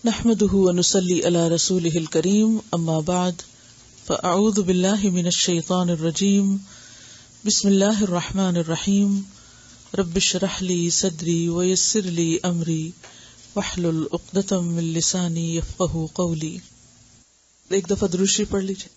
نحمده ونصلي على رسوله الكريم اما بعد فاعوذ بالله من الشيطان الرجيم بسم الله الرحمن الرحيم رب اشرح لي صدري ويسر لي امري واحلل عقدة من لساني يفقهوا قولي. ایک دفعہ درود شریف پڑھ لیجیے.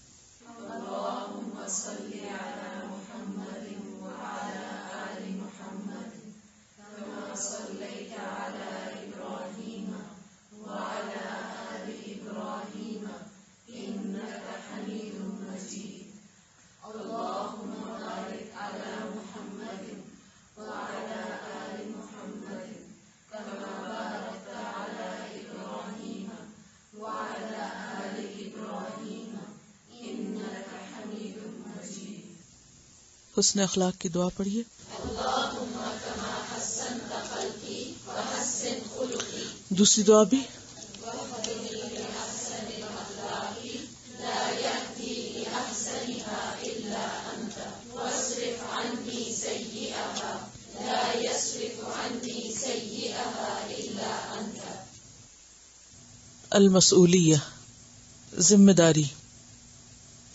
حسن اخلاق کی دعا پڑھیے. دوسری دعا بھی المسؤولیہ، ذمہ داری.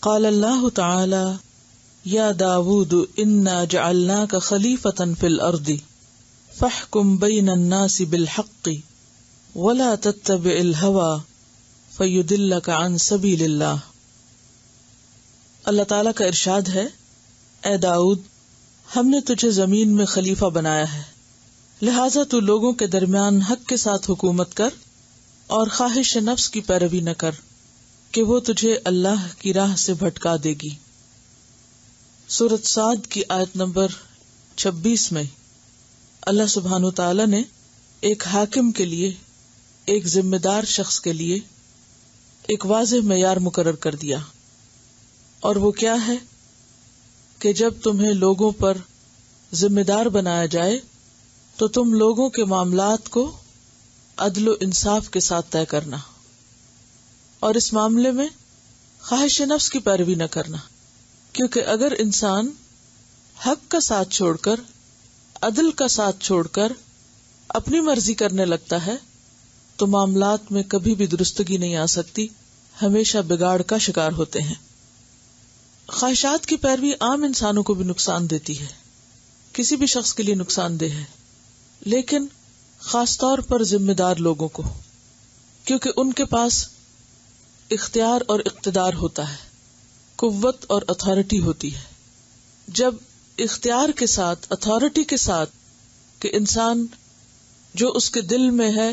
قال اللہ تعالی یا داود انا جعلناک خلیفۃ فی الارض فاحکم بین الناس بالحق ولا تتبع الہوى فیضلک عن سبیل اللہ. اللہ تعالیٰ کا ارشاد ہے، اے داؤد ہم نے تجھے زمین میں خلیفہ بنایا ہے، لہذا تو لوگوں کے درمیان حق کے ساتھ حکومت کر اور خواہش نفس کی پیروی نہ کر کہ وہ تجھے اللہ کی راہ سے بھٹکا دے گی. سورۃ صاد کی آیت نمبر 26 میں اللہ سبحانہ تعالی نے ایک حاکم کے لیے، ایک ذمہ دار شخص کے لیے ایک واضح معیار مقرر کر دیا، اور وہ کیا ہے کہ جب تمہیں لوگوں پر ذمہ دار بنایا جائے تو تم لوگوں کے معاملات کو عدل و انصاف کے ساتھ طے کرنا، اور اس معاملے میں خواہش نفس کی پیروی نہ کرنا، کیونکہ اگر انسان حق کا ساتھ چھوڑ کر، عدل کا ساتھ چھوڑ کر اپنی مرضی کرنے لگتا ہے تو معاملات میں کبھی بھی درستگی نہیں آ سکتی، ہمیشہ بگاڑ کا شکار ہوتے ہیں. خواہشات کی پیروی عام انسانوں کو بھی نقصان دیتی ہے، کسی بھی شخص کے لیے نقصان دہ ہے، لیکن خاص طور پر ذمہ دار لوگوں کو، کیونکہ ان کے پاس اختیار اور اقتدار ہوتا ہے، قوت اور اتھارٹی ہوتی ہے. جب اختیار کے ساتھ، اتھارٹی کے ساتھ کہ انسان جو اس کے دل میں ہے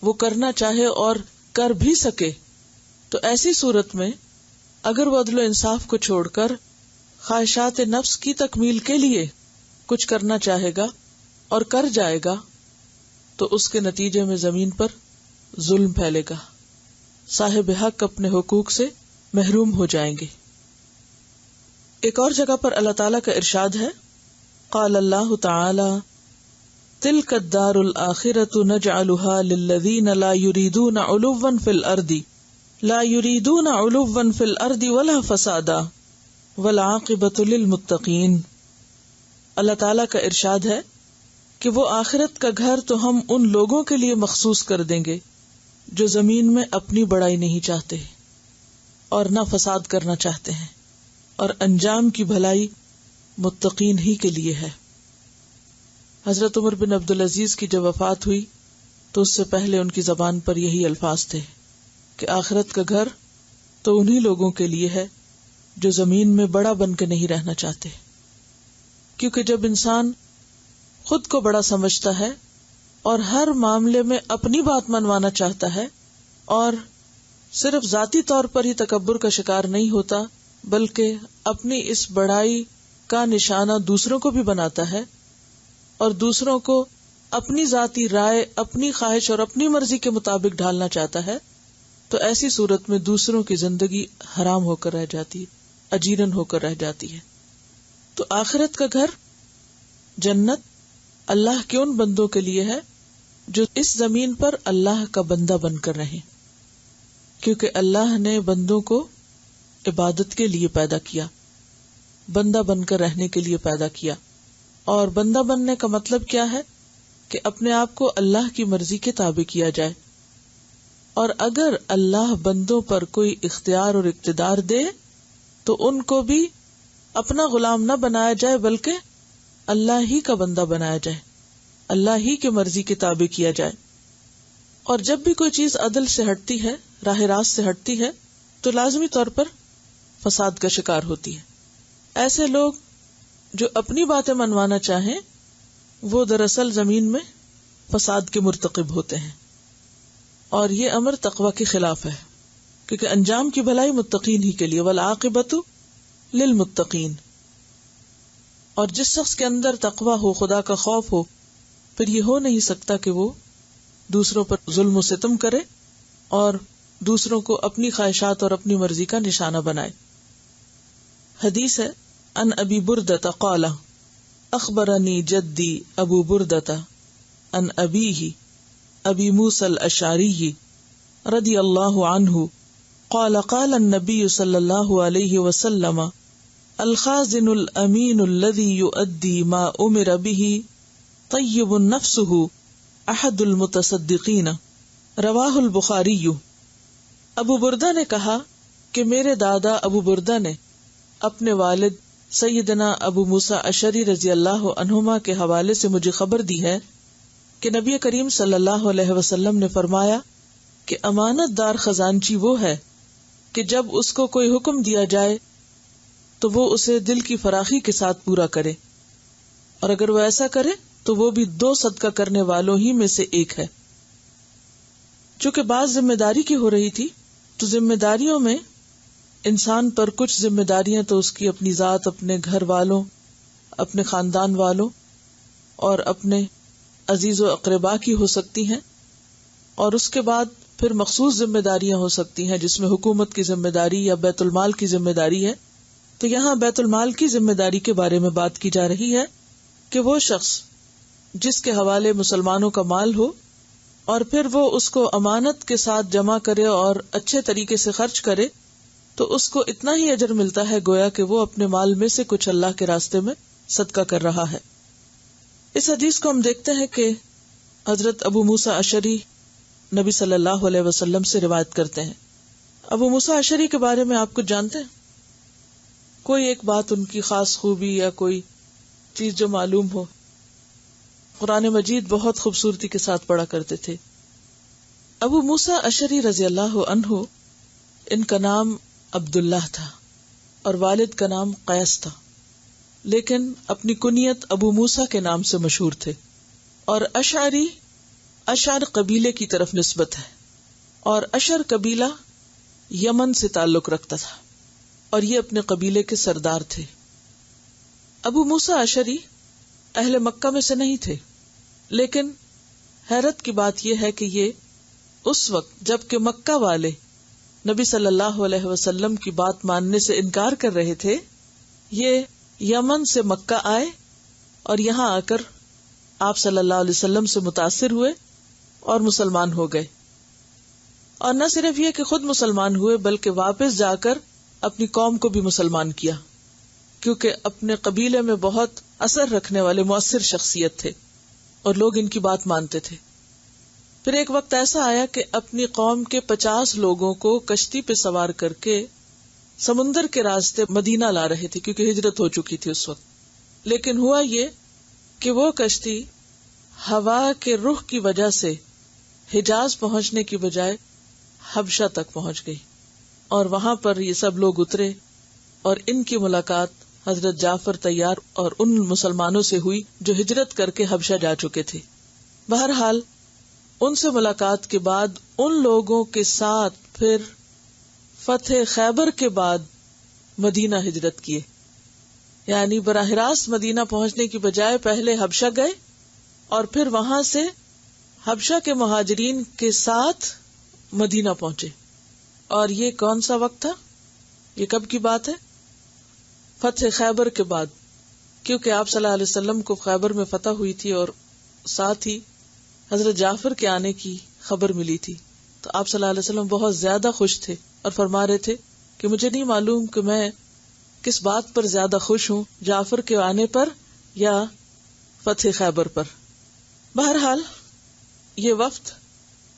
وہ کرنا چاہے اور کر بھی سکے، تو ایسی صورت میں اگر وہ عدل و انصاف کو چھوڑ کر خواہشات نفس کی تکمیل کے لیے کچھ کرنا چاہے گا اور کر جائے گا تو اس کے نتیجے میں زمین پر ظلم پھیلے گا، صاحب حق اپنے حقوق سے محروم ہو جائیں گے. ایک اور جگہ پر اللہ تعالیٰ کا ارشاد ہے، قال اللہ تعالی تلک الدار الآخرۃ نجعلها للذین لا یریدون علوا فی الارض ولا فسادا والعاقبۃ للمتقین. اللہ تعالیٰ کا ارشاد ہے کہ وہ آخرت کا گھر تو ہم ان لوگوں کے لیے مخصوص کر دیں گے جو زمین میں اپنی بڑائی نہیں چاہتے اور نہ فساد کرنا چاہتے ہیں، اور انجام کی بھلائی متقین ہی کے لیے ہے. حضرت عمر بن عبدالعزیز کی جب وفات ہوئی تو اس سے پہلے ان کی زبان پر یہی الفاظ تھے کہ آخرت کا گھر تو انہی لوگوں کے لیے ہے جو زمین میں بڑا بن کے نہیں رہنا چاہتے، کیونکہ جب انسان خود کو بڑا سمجھتا ہے اور ہر معاملے میں اپنی بات منوانا چاہتا ہے اور صرف ذاتی طور پر ہی تکبر کا شکار نہیں ہوتا بلکہ اپنی اس بڑائی کا نشانہ دوسروں کو بھی بناتا ہے اور دوسروں کو اپنی ذاتی رائے، اپنی خواہش اور اپنی مرضی کے مطابق ڈھالنا چاہتا ہے، تو ایسی صورت میں دوسروں کی زندگی حرام ہو کر رہ جاتی ہے، اجیرن ہو کر رہ جاتی ہے. تو آخرت کا گھر جنت اللہ کے ان بندوں کے لیے ہے جو اس زمین پر اللہ کا بندہ بن کر رہیں، کیونکہ اللہ نے بندوں کو عبادت کے لیے پیدا کیا، بندہ بن کر رہنے کے لیے پیدا کیا. اور بندہ بننے کا مطلب کیا ہے کہ اپنے آپ کو اللہ کی مرضی کے تابع کیا جائے. اور اگر اللہ بندوں پر کوئی اختیار اور اقتدار دے تو ان کو بھی اپنا غلام نہ بنایا جائے بلکہ اللہ ہی کا بندہ بنایا جائے، اللہ ہی کی مرضی کے تابع کیا جائے۔ اور جب بھی کوئی چیز عدل سے ہٹتی ہے، راہ راست سے ہٹتی ہے، تو لازمی طور پر فساد کا شکار ہوتی ہے۔ ایسے لوگ جو اپنی باتیں منوانا چاہیں وہ دراصل زمین میں فساد کے مرتکب ہوتے ہیں، اور یہ امر تقوی کے خلاف ہے، کیونکہ انجام کی بھلائی متقین ہی کے لیے، والعاقبۃ للمتقین۔ اور جس شخص کے اندر تقوی ہو، خدا کا خوف ہو، پھر یہ ہو نہیں سکتا کہ وہ دوسروں پر ظلم و ستم کرے اور دوسروں کو اپنی خواہشات اور اپنی مرضی کا نشانہ بنائے۔ حدیث ہے، ان ابی بردۃ قال اخبرنی جدی ابو بردۃ ان ابیہ ابی موسیٰ الاشعری رضی اللہ عنہ قال قال النبی صلی اللہ علیہ وسلم الخازن الامین الذی یؤدی ما امر به طیب نفسہ احد المتصدقین، رواہ البخاری۔ ابو بردہ نے کہا کہ میرے دادا ابو بردہ نے اپنے والد سیدنا ابو موسیٰ اشعری رضی اللہ عنہما کے حوالے سے مجھے خبر دی ہے کہ نبی کریم صلی اللہ علیہ وسلم نے فرمایا کہ امانت دار خزانچی وہ ہے کہ جب اس کو کوئی حکم دیا جائے تو وہ اسے دل کی فراخی کے ساتھ پورا کرے، اور اگر وہ ایسا کرے تو وہ بھی 2 صدقہ کرنے والوں ہی میں سے ایک ہے۔ چونکہ بعض ذمہ داری کی ہو رہی تھی تو ذمہ داریوں میں انسان پر کچھ ذمہ داریاں تو اس کی اپنی ذات، اپنے گھر والوں، اپنے خاندان والوں اور اپنے عزیز و اقربا کی ہو سکتی ہیں، اور اس کے بعد پھر مخصوص ذمہ داریاں ہو سکتی ہیں جس میں حکومت کی ذمہ داری یا بیت المال کی ذمہ داری ہے۔ تو یہاں بیت المال کی ذمہ داری کے بارے میں بات کی جا رہی ہے کہ وہ شخص جس کے حوالے مسلمانوں کا مال ہو اور پھر وہ اس کو امانت کے ساتھ جمع کرے اور اچھے طریقے سے خرچ کرے تو اس کو اتنا ہی اجر ملتا ہے گویا کہ وہ اپنے مال میں سے کچھ اللہ کے راستے میں صدقہ کر رہا ہے۔ اس حدیث کو ہم دیکھتے ہیں کہ حضرت ابو موسیٰ اشعری نبی صلی اللہ علیہ وسلم سے روایت کرتے ہیں۔ ابو موسیٰ اشعری کے بارے میں آپ کچھ جانتے ہیں؟ کوئی ایک بات، ان کی خاص خوبی یا کوئی چیز جو معلوم ہو؟ قرآن مجید بہت خوبصورتی کے ساتھ پڑھا کرتے تھے۔ ابو موسیٰ اشعری رضی اللہ عنہ، ان کا نام عبداللہ تھا اور والد کا نام قیس تھا، لیکن اپنی کنیت ابو موسیٰ کے نام سے مشہور تھے۔ اور اشعری اشعر قبیلے کی طرف نسبت ہے، اور اشعر قبیلہ یمن سے تعلق رکھتا تھا، اور یہ اپنے قبیلے کے سردار تھے۔ ابو موسیٰ اشعری اہل مکہ میں سے نہیں تھے، لیکن حیرت کی بات یہ ہے کہ یہ اس وقت جب کہ مکہ والے نبی صلی اللہ علیہ وسلم کی بات ماننے سے انکار کر رہے تھے، یہ یمن سے مکہ آئے اور یہاں آ کر آپ صلی اللہ علیہ وسلم سے متاثر ہوئے اور مسلمان ہو گئے۔ اور نہ صرف یہ کہ خود مسلمان ہوئے بلکہ واپس جا کر اپنی قوم کو بھی مسلمان کیا، کیونکہ اپنے قبیلے میں بہت اثر رکھنے والے مؤثر شخصیت تھے اور لوگ ان کی بات مانتے تھے۔ پھر ایک وقت ایسا آیا کہ اپنی قوم کے 50 لوگوں کو کشتی پہ سوار کر کے سمندر کے راستے مدینہ لا رہے تھے، کیونکہ ہجرت ہو چکی تھی اس وقت۔ لیکن ہوا یہ کہ وہ کشتی ہوا کے رخ کی وجہ سے حجاز پہنچنے کی بجائے حبشہ تک پہنچ گئی، اور وہاں پر یہ سب لوگ اترے اور ان کی ملاقات حضرت جعفر طیار اور ان مسلمانوں سے ہوئی جو ہجرت کر کے حبشہ جا چکے تھے۔ بہرحال ان سے ملاقات کے بعد ان لوگوں کے ساتھ پھر فتح خیبر کے بعد مدینہ ہجرت کیے، یعنی براہ راست مدینہ پہنچنے کی بجائے پہلے حبشہ گئے اور پھر وہاں سے حبشہ کے مہاجرین کے ساتھ مدینہ پہنچے۔ اور یہ کون سا وقت تھا؟ یہ کب کی بات ہے؟ فتح خیبر کے بعد، کیونکہ آپ صلی اللہ علیہ وسلم کو خیبر میں فتح ہوئی تھی اور ساتھ ہی حضرت جعفر کے آنے کی خبر ملی تھی، تو آپ صلی اللہ علیہ وسلم بہت زیادہ خوش تھے اور فرما رہے تھے کہ مجھے نہیں معلوم کہ میں کس بات پر زیادہ خوش ہوں، جعفر کے آنے پر یا فتح خیبر پر۔ بہرحال یہ وفد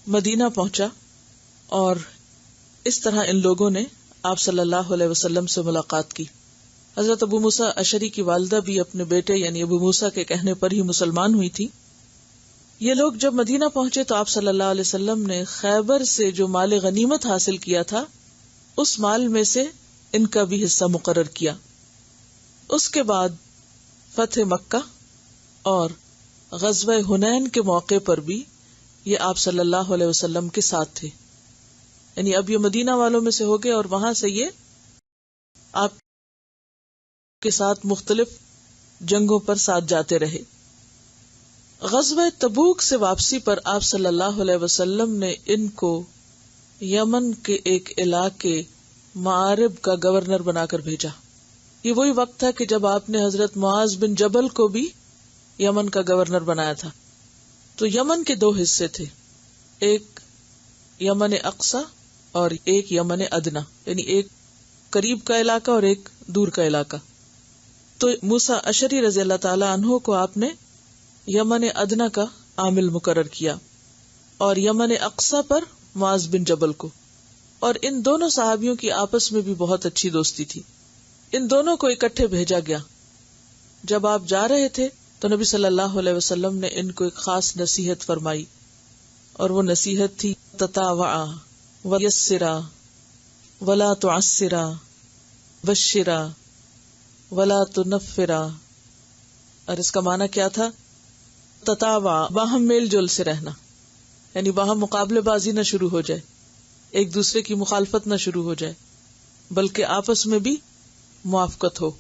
مدینہ پہنچا اور اس طرح ان لوگوں نے آپ صلی اللہ علیہ وسلم سے ملاقات کی. حضرت ابو موسیٰ اشعری کی والدہ بھی اپنے بیٹے یعنی ابو موسیٰ کے کہنے پر ہی مسلمان ہوئی تھی. یہ لوگ جب مدینہ پہنچے تو آپ صلی اللہ علیہ وسلم نے خیبر سے جو مال غنیمت حاصل کیا تھا اس مال میں سے ان کا بھی حصہ مقرر کیا. اس کے بعد فتح مکہ اور غزوہ حنین کے موقع پر بھی یہ آپ صلی اللہ علیہ وسلم کے ساتھ تھے. یعنی اب یہ مدینہ والوں میں سے ہو گئے اور وہاں سے یہ آپ کے ساتھ مختلف جنگوں پر ساتھ جاتے رہے. غزوہ تبوک سے واپسی پر آپ صلی اللہ علیہ وسلم نے ان کو یمن کے ایک علاقے معارب کا گورنر بنا کر بھیجا. یہ وہی وقت تھا کہ جب آپ نے حضرت معاذ بن جبل کو بھی یمن کا گورنر بنایا تھا. تو یمن کے دو حصے تھے، ایک یمن اقصی اور ایک یمن ادنا، یعنی ایک قریب کا علاقہ اور ایک دور کا علاقہ. تو موسیٰ اشعری رضی اللہ تعالی عنہ کو آپ نے یمن ادنا کا عامل مقرر کیا اور یمن اقصی پر معاذ بن جبل کو. اور ان دونوں صحابیوں کی آپس میں بھی بہت اچھی دوستی تھی. ان دونوں کو اکٹھے بھیجا گیا. جب آپ جا رہے تھے تو نبی صلی اللہ علیہ وسلم نے ان کو ایک خاص نصیحت فرمائی اور وہ نصیحت تھی تتاوعا ویسرا ولا تعسرا بشرا ولا تنفرا. اور اس کا معنی کیا تھا؟ تتاوعا، باہم میل جول سے رہنا، یعنی باہم مقابلے بازی نہ شروع ہو جائے، ایک دوسرے کی مخالفت نہ شروع ہو جائے، بلکہ آپس میں بھی موافقت ہو.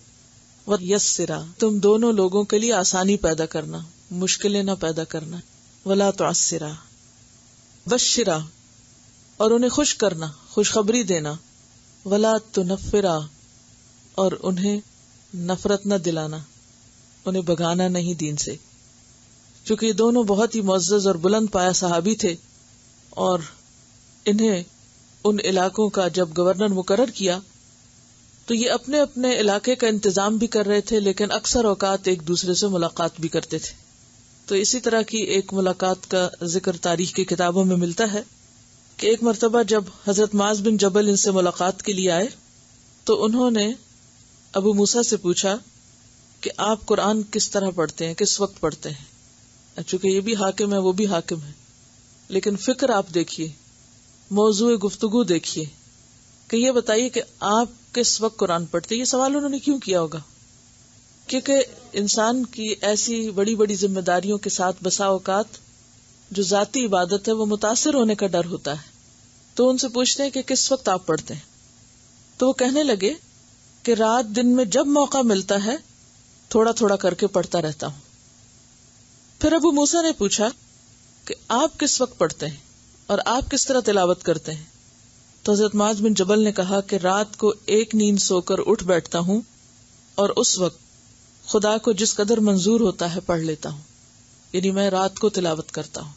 وَيَسِّرَا، تم دونوں لوگوں کے لیے آسانی پیدا کرنا، مشکلیں نہ پیدا کرنا. وَلَا تُعَسِّرَا، بَشِّرَا، اور انہیں خوش کرنا، خوشخبری دینا. وَلَا تُنَفِّرَا، اور انہیں نفرت نہ دلانا، انہیں بھگانا نہیں دین سے. چونکہ یہ دونوں بہت ہی معزز اور بلند پایا صحابی تھے اور انہیں ان علاقوں کا جب گورنر مقرر کیا تو یہ اپنے اپنے علاقے کا انتظام بھی کر رہے تھے، لیکن اکثر اوقات ایک دوسرے سے ملاقات بھی کرتے تھے. تو اسی طرح کی ایک ملاقات کا ذکر تاریخ کی کتابوں میں ملتا ہے کہ ایک مرتبہ جب حضرت معاذ بن جبل ان سے ملاقات کے لیے آئے تو انہوں نے ابو موسیٰ سے پوچھا کہ آپ قرآن کس طرح پڑھتے ہیں، کس وقت پڑھتے ہیں. چونکہ یہ بھی حاکم ہے وہ بھی حاکم ہے، لیکن فکر آپ دیکھیے، موضوع گفتگو دیکھیے کہ یہ بتائیے کہ آپ کس وقت قرآن پڑھتے. یہ سوال انہوں نے کیوں کیا ہوگا؟ کیونکہ انسان کی ایسی بڑی بڑی ذمہ داریوں کے ساتھ بسا اوقات جو ذاتی عبادت ہے وہ متاثر ہونے کا ڈر ہوتا ہے. تو ان سے پوچھتے ہیں کہ کس وقت آپ پڑھتے ہیں. تو وہ کہنے لگے کہ رات دن میں جب موقع ملتا ہے تھوڑا تھوڑا کر کے پڑھتا رہتا ہوں. پھر ابو موسیٰ نے پوچھا کہ آپ کس وقت پڑھتے ہیں اور آپ کس طرح تلاوت کرتے ہیں. تو حضرت معاذ بن جبل نے کہا کہ رات کو ایک نیند سو کر اٹھ بیٹھتا ہوں اور اس وقت خدا کو جس قدر منظور ہوتا ہے پڑھ لیتا ہوں. یعنی میں رات کو تلاوت کرتا ہوں،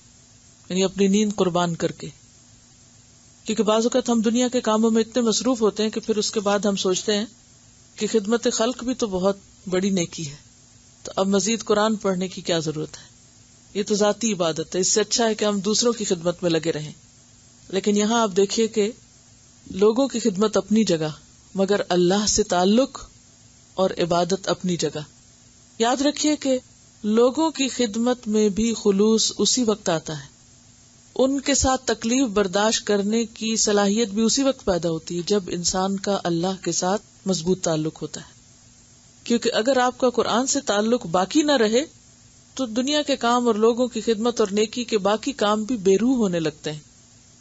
یعنی اپنی نیند قربان کر کے. کیونکہ بعض اوقات ہم دنیا کے کاموں میں اتنے مصروف ہوتے ہیں کہ پھر اس کے بعد ہم سوچتے ہیں کہ خدمت خلق بھی تو بہت بڑی نیکی ہے، تو اب مزید قرآن پڑھنے کی کیا ضرورت ہے. یہ تو ذاتی عبادت ہے، اس سے اچھا ہے کہ ہم دوسروں کی خدمت میں لگے رہیں. لیکن یہاں آپ دیکھیے کہ لوگوں کی خدمت اپنی جگہ، مگر اللہ سے تعلق اور عبادت اپنی جگہ. یاد رکھیے کہ لوگوں کی خدمت میں بھی خلوص اسی وقت آتا ہے، ان کے ساتھ تکلیف برداشت کرنے کی صلاحیت بھی اسی وقت پیدا ہوتی ہے جب انسان کا اللہ کے ساتھ مضبوط تعلق ہوتا ہے. کیونکہ اگر آپ کا قرآن سے تعلق باقی نہ رہے تو دنیا کے کام اور لوگوں کی خدمت اور نیکی کے باقی کام بھی بے روح ہونے لگتے ہیں.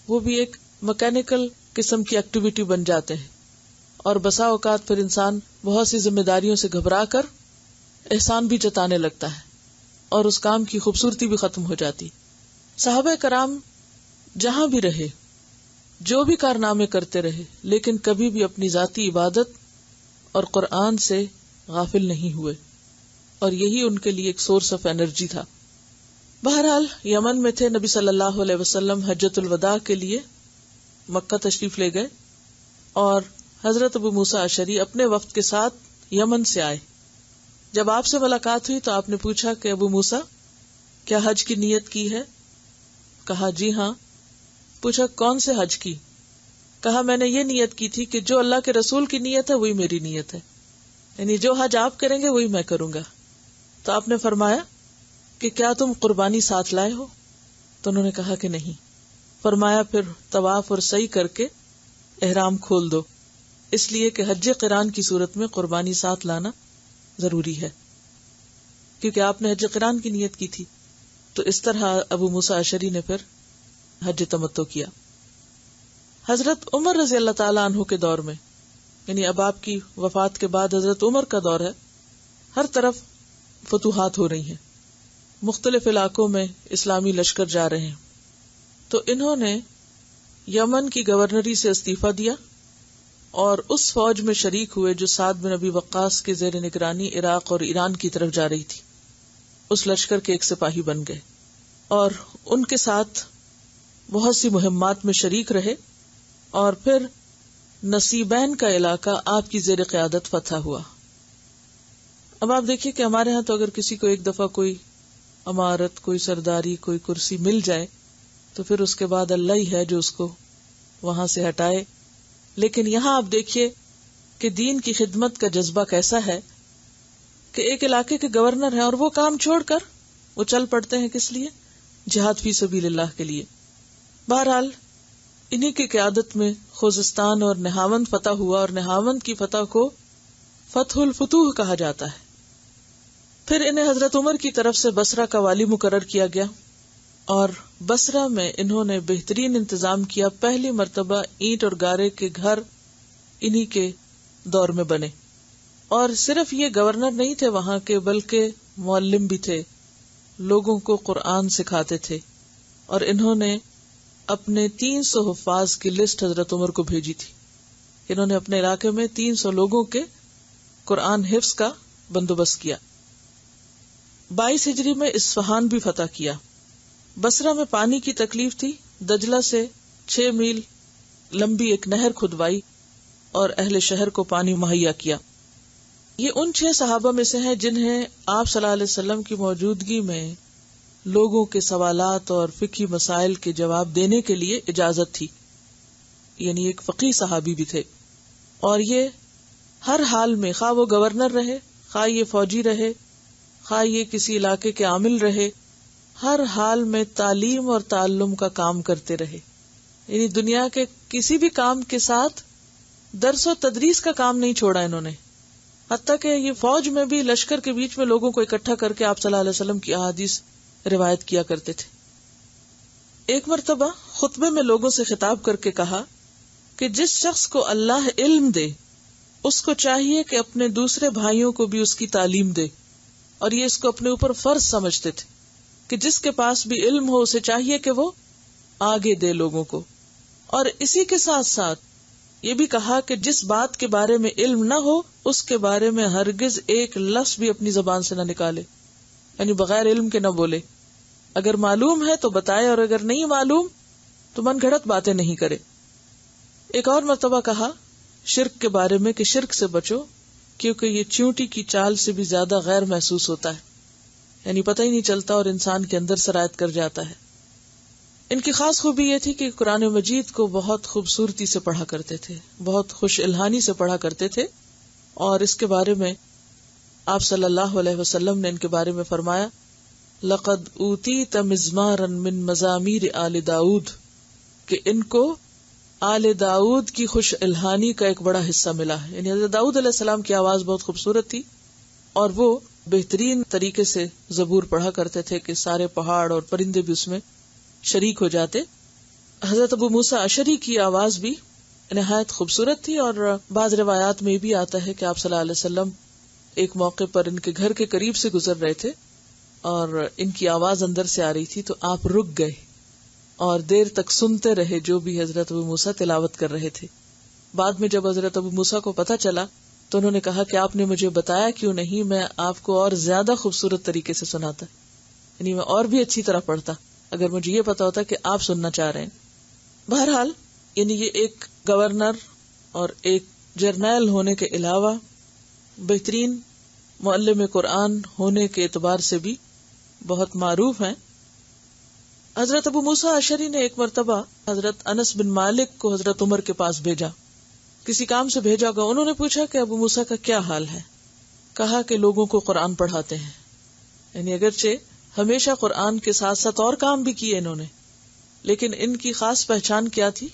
وہ بھی ایک مکینیکل قسم کی ایکٹیویٹی بن جاتے ہیں اور بسا اوقات پھر انسان بہت سی ذمہ داریوں سے گھبرا کر احسان بھی جتانے لگتا ہے اور اس کام کی خوبصورتی بھی ختم ہو جاتی. صحابہ کرام جہاں بھی رہے، جو بھی کارنامے کرتے رہے، لیکن کبھی بھی اپنی ذاتی عبادت اور قرآن سے غافل نہیں ہوئے، اور یہی ان کے لیے ایک سورس آف انرجی تھا. بہرحال یمن میں تھے. نبی صلی اللہ علیہ وسلم حجۃ الوداع کے لیے مکہ تشریف لے گئے اور حضرت ابو موسیٰ اشعری اپنے وفد کے ساتھ یمن سے آئے. جب آپ سے ملاقات ہوئی تو آپ نے پوچھا کہ ابو موسیٰ کیا حج کی نیت کی ہے؟ کہا جی ہاں. پوچھا کون سے حج کی؟ کہا میں نے یہ نیت کی تھی کہ جو اللہ کے رسول کی نیت ہے وہی میری نیت ہے، یعنی جو حج آپ کریں گے وہی میں کروں گا. تو آپ نے فرمایا کہ کیا تم قربانی ساتھ لائے ہو؟ تو انہوں نے کہا کہ نہیں. فرمایا پھر طواف اور سعی کر کے احرام کھول دو، اس لیے کہ حج قران کی صورت میں قربانی ساتھ لانا ضروری ہے، کیونکہ آپ نے حج قران کی نیت کی تھی. تو اس طرح ابو موسیٰ اشعری نے پھر حج تمتع کیا. حضرت عمر رضی اللہ تعالی عنہ کے دور میں، یعنی اب آپ کی وفات کے بعد حضرت عمر کا دور ہے، ہر طرف فتوحات ہو رہی ہیں، مختلف علاقوں میں اسلامی لشکر جا رہے ہیں. تو انہوں نے یمن کی گورنری سے استعفیٰ دیا اور اس فوج میں شریک ہوئے جو سعد بن ابی وقاص کے زیر نگرانی عراق اور ایران کی طرف جا رہی تھی. اس لشکر کے ایک سپاہی بن گئے اور ان کے ساتھ بہت سی مہمات میں شریک رہے، اور پھر نصیبین کا علاقہ آپ کی زیر قیادت فتح ہوا. اب آپ دیکھیے کہ ہمارے ہاں تو اگر کسی کو ایک دفعہ کوئی امارت، کوئی سرداری، کوئی کرسی مل جائے تو پھر اس کے بعد اللہ ہی ہے جو اس کو وہاں سے ہٹائے. لیکن یہاں آپ دیکھیے کہ دین کی خدمت کا جذبہ کیسا ہے کہ ایک علاقے کے گورنر ہیں اور وہ کام چھوڑ کر وہ چل پڑتے ہیں. کس لیے؟ جہاد فی سبیل اللہ کے لیے. بہرحال انہی کی قیادت میں خوزستان اور نہاوند فتح ہوا، اور نہاوند کی فتح کو فتح الفتوح کہا جاتا ہے. پھر انہیں حضرت عمر کی طرف سے بصرہ کا والی مقرر کیا گیا، اور بصرہ میں انہوں نے بہترین انتظام کیا. پہلی مرتبہ اینٹ اور گارے کے گھر انہی کے دور میں بنے، اور صرف یہ گورنر نہیں تھے وہاں کے، بلکہ معلم بھی تھے، لوگوں کو قرآن سکھاتے تھے. اور انہوں نے اپنے 300 حفاظ کی لسٹ حضرت عمر کو بھیجی تھی. انہوں نے اپنے علاقے میں 300 لوگوں کے قرآن حفظ کا بندوبست کیا. 22 ہجری میں اصفہان بھی فتح کیا. بصرہ میں پانی کی تکلیف تھی، دجلہ سے 6 میل لمبی ایک نہر کھدوائی اور اہل شہر کو پانی مہیا کیا. یہ ان 6 صحابہ میں سے ہیں جنہیں آپ صلی اللہ علیہ وسلم کی موجودگی میں لوگوں کے سوالات اور فقہی مسائل کے جواب دینے کے لیے اجازت تھی، یعنی ایک فقیہ صحابی بھی تھے. اور یہ ہر حال میں، خواہ وہ گورنر رہے، خواہ یہ فوجی رہے، خواہ یہ کسی علاقے کے عامل رہے، ہر حال میں تعلیم اور تعلم کا کام کرتے رہے. یعنی دنیا کے کسی بھی کام کے ساتھ درس و تدریس کا کام نہیں چھوڑا انہوں نے. حتیٰ کہ یہ فوج میں بھی لشکر کے بیچ میں لوگوں کو اکٹھا کر کے آپ صلی اللہ علیہ وسلم کی احادیث روایت کیا کرتے تھے. ایک مرتبہ خطبے میں لوگوں سے خطاب کر کے کہا کہ جس شخص کو اللہ علم دے اس کو چاہیے کہ اپنے دوسرے بھائیوں کو بھی اس کی تعلیم دے. اور یہ اس کو اپنے اوپر فرض سمجھتے تھے کہ جس کے پاس بھی علم ہو اسے چاہیے کہ وہ آگے دے لوگوں کو. اور اسی کے ساتھ ساتھ یہ بھی کہا کہ جس بات کے بارے میں علم نہ ہو اس کے بارے میں ہرگز ایک لفظ بھی اپنی زبان سے نہ نکالے، یعنی بغیر علم کے نہ بولے. اگر معلوم ہے تو بتائے، اور اگر نہیں معلوم تو من گھڑت باتیں نہیں کرے. ایک اور مرتبہ کہا شرک کے بارے میں کہ شرک سے بچو، کیونکہ یہ چیونٹی کی چال سے بھی زیادہ غیر محسوس ہوتا ہے، یعنی پتہ ہی نہیں چلتا اور انسان کے اندر سرایت کر جاتا ہے. ان کی خاص خوبی یہ تھی کہ قرآن مجید کو بہت خوبصورتی سے پڑھا کرتے تھے، بہت خوش الہانی سے پڑھا کرتے تھے. اور اس کے بارے میں آپ صلی اللہ علیہ وسلم نے ان کے بارے میں فرمایا لقد اوتیت مزمارا من مزامیر آل داؤد، کہ ان کو آل داؤد کی خوش الہانی کا ایک بڑا حصہ ملا ہے. یعنی حضرت داؤد علیہ السلام کی آواز بہت خوبصورت تھی اور وہ بہترین طریقے سے زبور پڑھا کرتے تھے کہ سارے پہاڑ اور پرندے بھی اس میں شریک ہو جاتے. حضرت ابو موسیٰ اشعری کی آواز بھی نہایت خوبصورت تھی، اور بعض روایات میں بھی آتا ہے کہ آپ صلی اللہ علیہ وسلم ایک موقع پر ان کے گھر کے قریب سے گزر رہے تھے اور ان کی آواز اندر سے آ رہی تھی، تو آپ رک گئے اور دیر تک سنتے رہے جو بھی حضرت ابو موسیٰ تلاوت کر رہے تھے. بعد میں جب حضرت ابو موسیٰ کو پتہ چلا تو انہوں نے کہا کہ آپ نے مجھے بتایا کیوں نہیں، میں آپ کو اور زیادہ خوبصورت طریقے سے سناتا، یعنی میں اور بھی اچھی طرح پڑھتا اگر مجھے یہ پتا ہوتا کہ آپ سننا چاہ رہے ہیں. بہرحال یعنی یہ ایک گورنر اور ایک جرنیل ہونے کے علاوہ بہترین معلم قرآن ہونے کے اعتبار سے بھی بہت معروف ہیں. حضرت ابو موسیٰ اشعری نے ایک مرتبہ حضرت انس بن مالک کو حضرت عمر کے پاس بھیجا، کسی کام سے بھیجا ہوگا. انہوں نے پوچھا کہ ابو موسیٰ کا کیا حال ہے؟ کہا کہ لوگوں کو قرآن پڑھاتے ہیں. یعنی اگرچہ ہمیشہ قرآن کے ساتھ ساتھ اور کام بھی کیے انہوں نے، لیکن ان کی خاص پہچان کیا تھی؟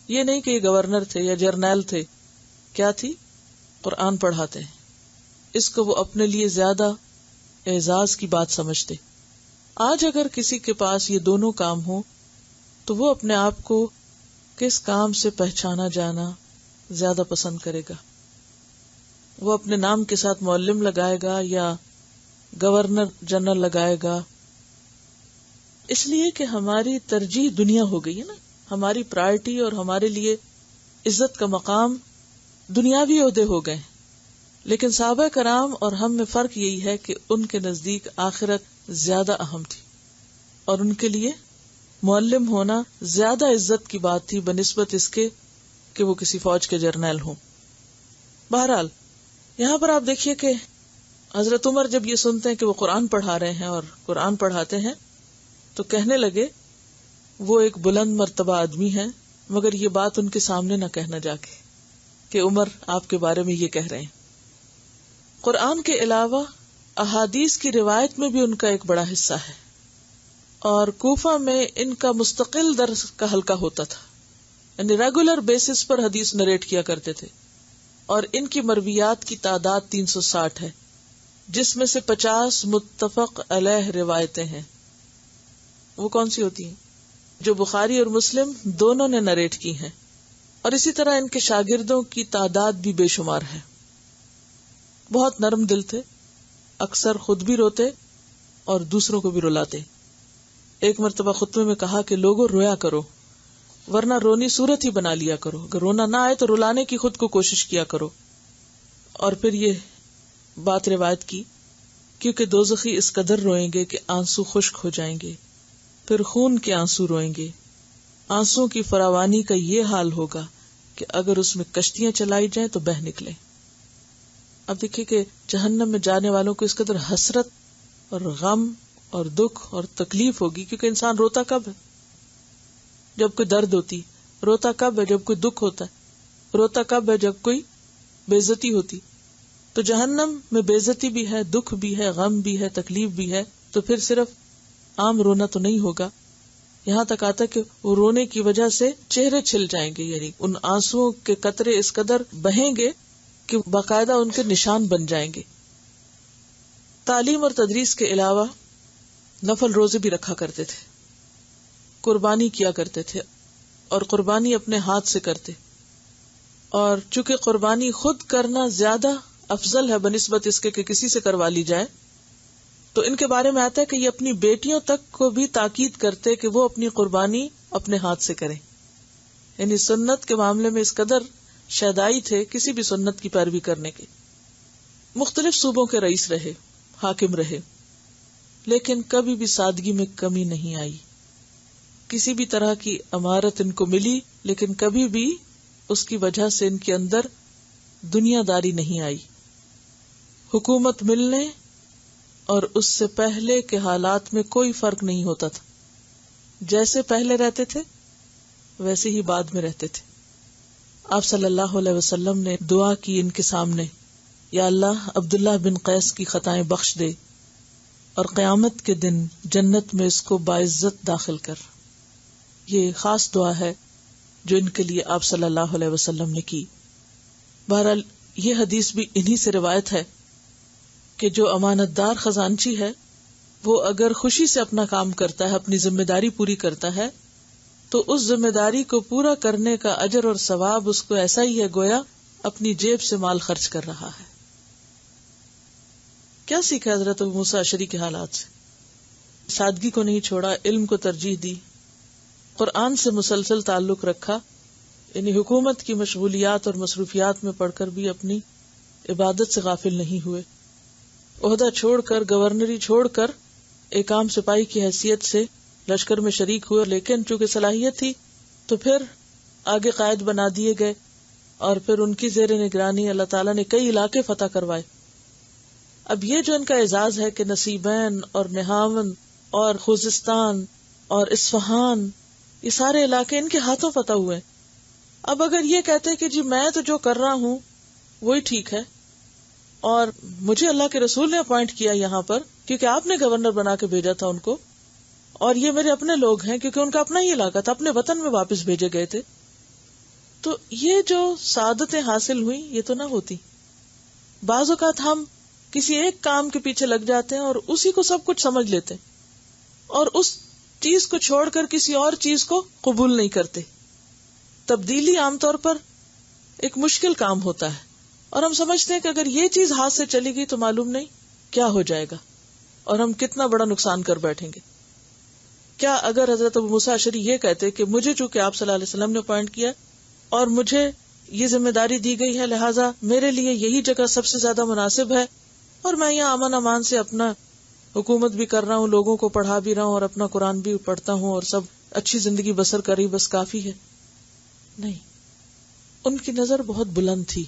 یہ نہیں کہ یہ گورنر تھے یا جرنیل تھے. کیا تھی؟ قرآن پڑھاتے ہیں. اس کو وہ اپنے لیے زیادہ اعزاز کی بات سمجھتے. آج اگر کسی کے پاس یہ دونوں کام ہوں تو وہ اپنے آپ کو کس کام سے پہچانا جانا زیادہ پسند کرے گا؟ وہ اپنے نام کے ساتھ معلم لگائے گا یا گورنر جنرل لگائے گا؟ اس لیے کہ ہماری ترجیح دنیا ہو گئی ہے نا. ہماری پرائرٹی اور ہمارے لیے عزت کا مقام دنیاوی عہدے ہو گئے. لیکن صحابہ کرام اور ہم میں فرق یہی ہے کہ ان کے نزدیک آخرت زیادہ اہم تھی اور ان کے لیے معلم ہونا زیادہ عزت کی بات تھی بنسبت اس کے کہ وہ کسی فوج کے جرنیل ہوں. بہرحال یہاں پر آپ دیکھیے کہ حضرت عمر جب یہ سنتے ہیں کہ وہ قرآن پڑھا رہے ہیں اور قرآن پڑھاتے ہیں تو کہنے لگے وہ ایک بلند مرتبہ آدمی ہے، مگر یہ بات ان کے سامنے نہ کہنا جا کے کہ عمر آپ کے بارے میں یہ کہہ رہے ہیں. قرآن کے علاوہ احادیث کی روایت میں بھی ان کا ایک بڑا حصہ ہے، اور کوفہ میں ان کا مستقل درس کا حلقہ ہوتا تھا. یعنی ریگولر بیسس پر حدیث نریٹ کیا کرتے تھے، اور ان کی مرویات کی تعداد 360 ہے، جس میں سے 50 متفق علیہ روایتیں ہیں. وہ کون سی ہوتی ہیں؟ جو بخاری اور مسلم دونوں نے نریٹ کی ہیں. اور اسی طرح ان کے شاگردوں کی تعداد بھی بے شمار ہے. بہت نرم دل تھے، اکثر خود بھی روتے اور دوسروں کو بھی رلاتے. ایک مرتبہ خطبے میں کہا کہ لوگوں رویا کرو، ورنہ رونی صورت ہی بنا لیا کرو. اگر رونا نہ آئے تو رلانے کی خود کو کوشش کیا کرو. اور پھر یہ بات روایت کی، کیونکہ دوزخی اس قدر روئیں گے کہ آنسو خشک ہو جائیں گے، پھر خون کے آنسو روئیں گے. آنسو کی فراوانی کا یہ حال ہوگا کہ اگر اس میں کشتیاں چلائی جائیں تو بہہ نکلیں. اب دیکھیے کہ جہنم میں جانے والوں کو اس قدر حسرت اور غم اور دکھ اور تکلیف ہوگی، کیونکہ انسان روتا کب ہے؟ جب کوئی درد ہوتی. روتا کب ہے؟ جب کوئی دکھ ہوتا ہے. روتا کب ہے؟ جب کوئی بے عزتی ہوتی. تو جہنم میں بے عزتی بھی ہے، دکھ بھی ہے، غم بھی ہے، تکلیف بھی ہے. تو پھر صرف عام رونا تو نہیں ہوگا. یہاں تک آتا کہ وہ رونے کی وجہ سے چہرے چھل جائیں گے. یعنی ان آنسوؤں کے قطرے اس قدر بہیں گے کہ باقاعدہ ان کے نشان بن جائیں گے. تعلیم اور تدریس کے علاوہ نفل روزے بھی رکھا کرتے تھے، قربانی کیا کرتے تھے، اور قربانی اپنے ہاتھ سے کرتے. اور چونکہ قربانی خود کرنا زیادہ افضل ہے بنسبت اس کے کہ کسی سے کروا لی جائے، تو ان کے بارے میں آتا ہے کہ یہ اپنی بیٹیوں تک کو بھی تاکید کرتے کہ وہ اپنی قربانی اپنے ہاتھ سے کریں. یعنی سنت کے معاملے میں اس قدر شیدائی تھے کسی بھی سنت کی پیروی کرنے کے. مختلف صوبوں کے رئیس رہے، حاکم رہے، لیکن کبھی بھی سادگی میں کمی نہیں آئی. کسی بھی طرح کی امارت ان کو ملی، لیکن کبھی بھی اس کی وجہ سے ان کے اندر دنیا داری نہیں آئی. حکومت ملنے اور اس سے پہلے کے حالات میں کوئی فرق نہیں ہوتا تھا. جیسے پہلے رہتے تھے ویسے ہی بعد میں رہتے تھے. آپ صلی اللہ علیہ وسلم نے دعا کی ان کے سامنے، یا اللہ عبداللہ بن قیس کی خطائیں بخش دے اور قیامت کے دن جنت میں اس کو باعزت داخل کر. یہ خاص دعا ہے جو ان کے لیے آپ صلی اللہ علیہ وسلم نے کی. بہرحال یہ حدیث بھی انہی سے روایت ہے کہ جو امانت دار خزانچی ہے وہ اگر خوشی سے اپنا کام کرتا ہے، اپنی ذمہ داری پوری کرتا ہے، تو اس ذمہ داری کو پورا کرنے کا اجر اور ثواب اس کو ایسا ہی ہے گویا اپنی جیب سے مال خرچ کر رہا ہے. کیا سیکھا حضرت ابو موسیٰ اشعری کے حالات سے؟ سادگی کو نہیں چھوڑا، علم کو ترجیح دی، قرآن سے مسلسل تعلق رکھا. یعنی حکومت کی مشغولیات اور مصروفیات میں پڑھ کر بھی اپنی عبادت سے غافل نہیں ہوئے. عہدہ چھوڑ کر، گورنری چھوڑ کر ایک عام سپاہی کی حیثیت سے لشکر میں شریک ہوئے، لیکن چونکہ صلاحیت تھی تو پھر آگے قائد بنا دیے گئے، اور پھر ان کی زیر نگرانی اللہ تعالیٰ نے کئی علاقے فتح کروائے. اب یہ جو ان کا اعزاز ہے کہ نصیبین اور نہاون اور خوزستان اور اصفہان، یہ سارے علاقے ان کے ہاتھوں فتح ہوئے. اب اگر یہ کہتے کہ جی میں تو جو کر رہا ہوں وہی ٹھیک ہے، اور مجھے اللہ کے رسول نے اپوائنٹ کیا یہاں پر کیونکہ آپ نے گورنر بنا کے بھیجا تھا ان کو، اور یہ میرے اپنے لوگ ہیں کیونکہ ان کا اپنا ہی علاقہ تھا، اپنے وطن میں واپس بھیجے گئے تھے، تو یہ جو سعادتیں حاصل ہوئی یہ تو نہ ہوتی. بعض اوقات ہم کسی ایک کام کے پیچھے لگ جاتے ہیں اور اسی کو سب کچھ سمجھ لیتے ہیں اور اس چیز کو چھوڑ کر کسی اور چیز کو قبول نہیں کرتے. تبدیلی عام طور پر ایک مشکل کام ہوتا ہے اور ہم سمجھتے ہیں کہ اگر یہ چیز ہاتھ سے چلی گئی تو معلوم نہیں کیا ہو جائے گا اور ہم کتنا بڑا نقصان کر بیٹھیں گے. کیا اگر حضرت ابو موسیٰ اشعری یہ کہتے کہ مجھے چونکہ آپ صلی اللہ علیہ وسلم نے اپوائنٹ کیا اور مجھے یہ ذمہ داری دی گئی ہے، لہٰذا میرے لیے یہی جگہ سب سے زیادہ مناسب ہے اور میں یہاں امن امان سے اپنا حکومت بھی کر رہا ہوں، لوگوں کو پڑھا بھی رہا ہوں اور اپنا قرآن بھی پڑھتا ہوں اور سب اچھی زندگی بسر کر رہی، بس کافی ہے؟ نہیں، ان کی نظر بہت بلند تھی،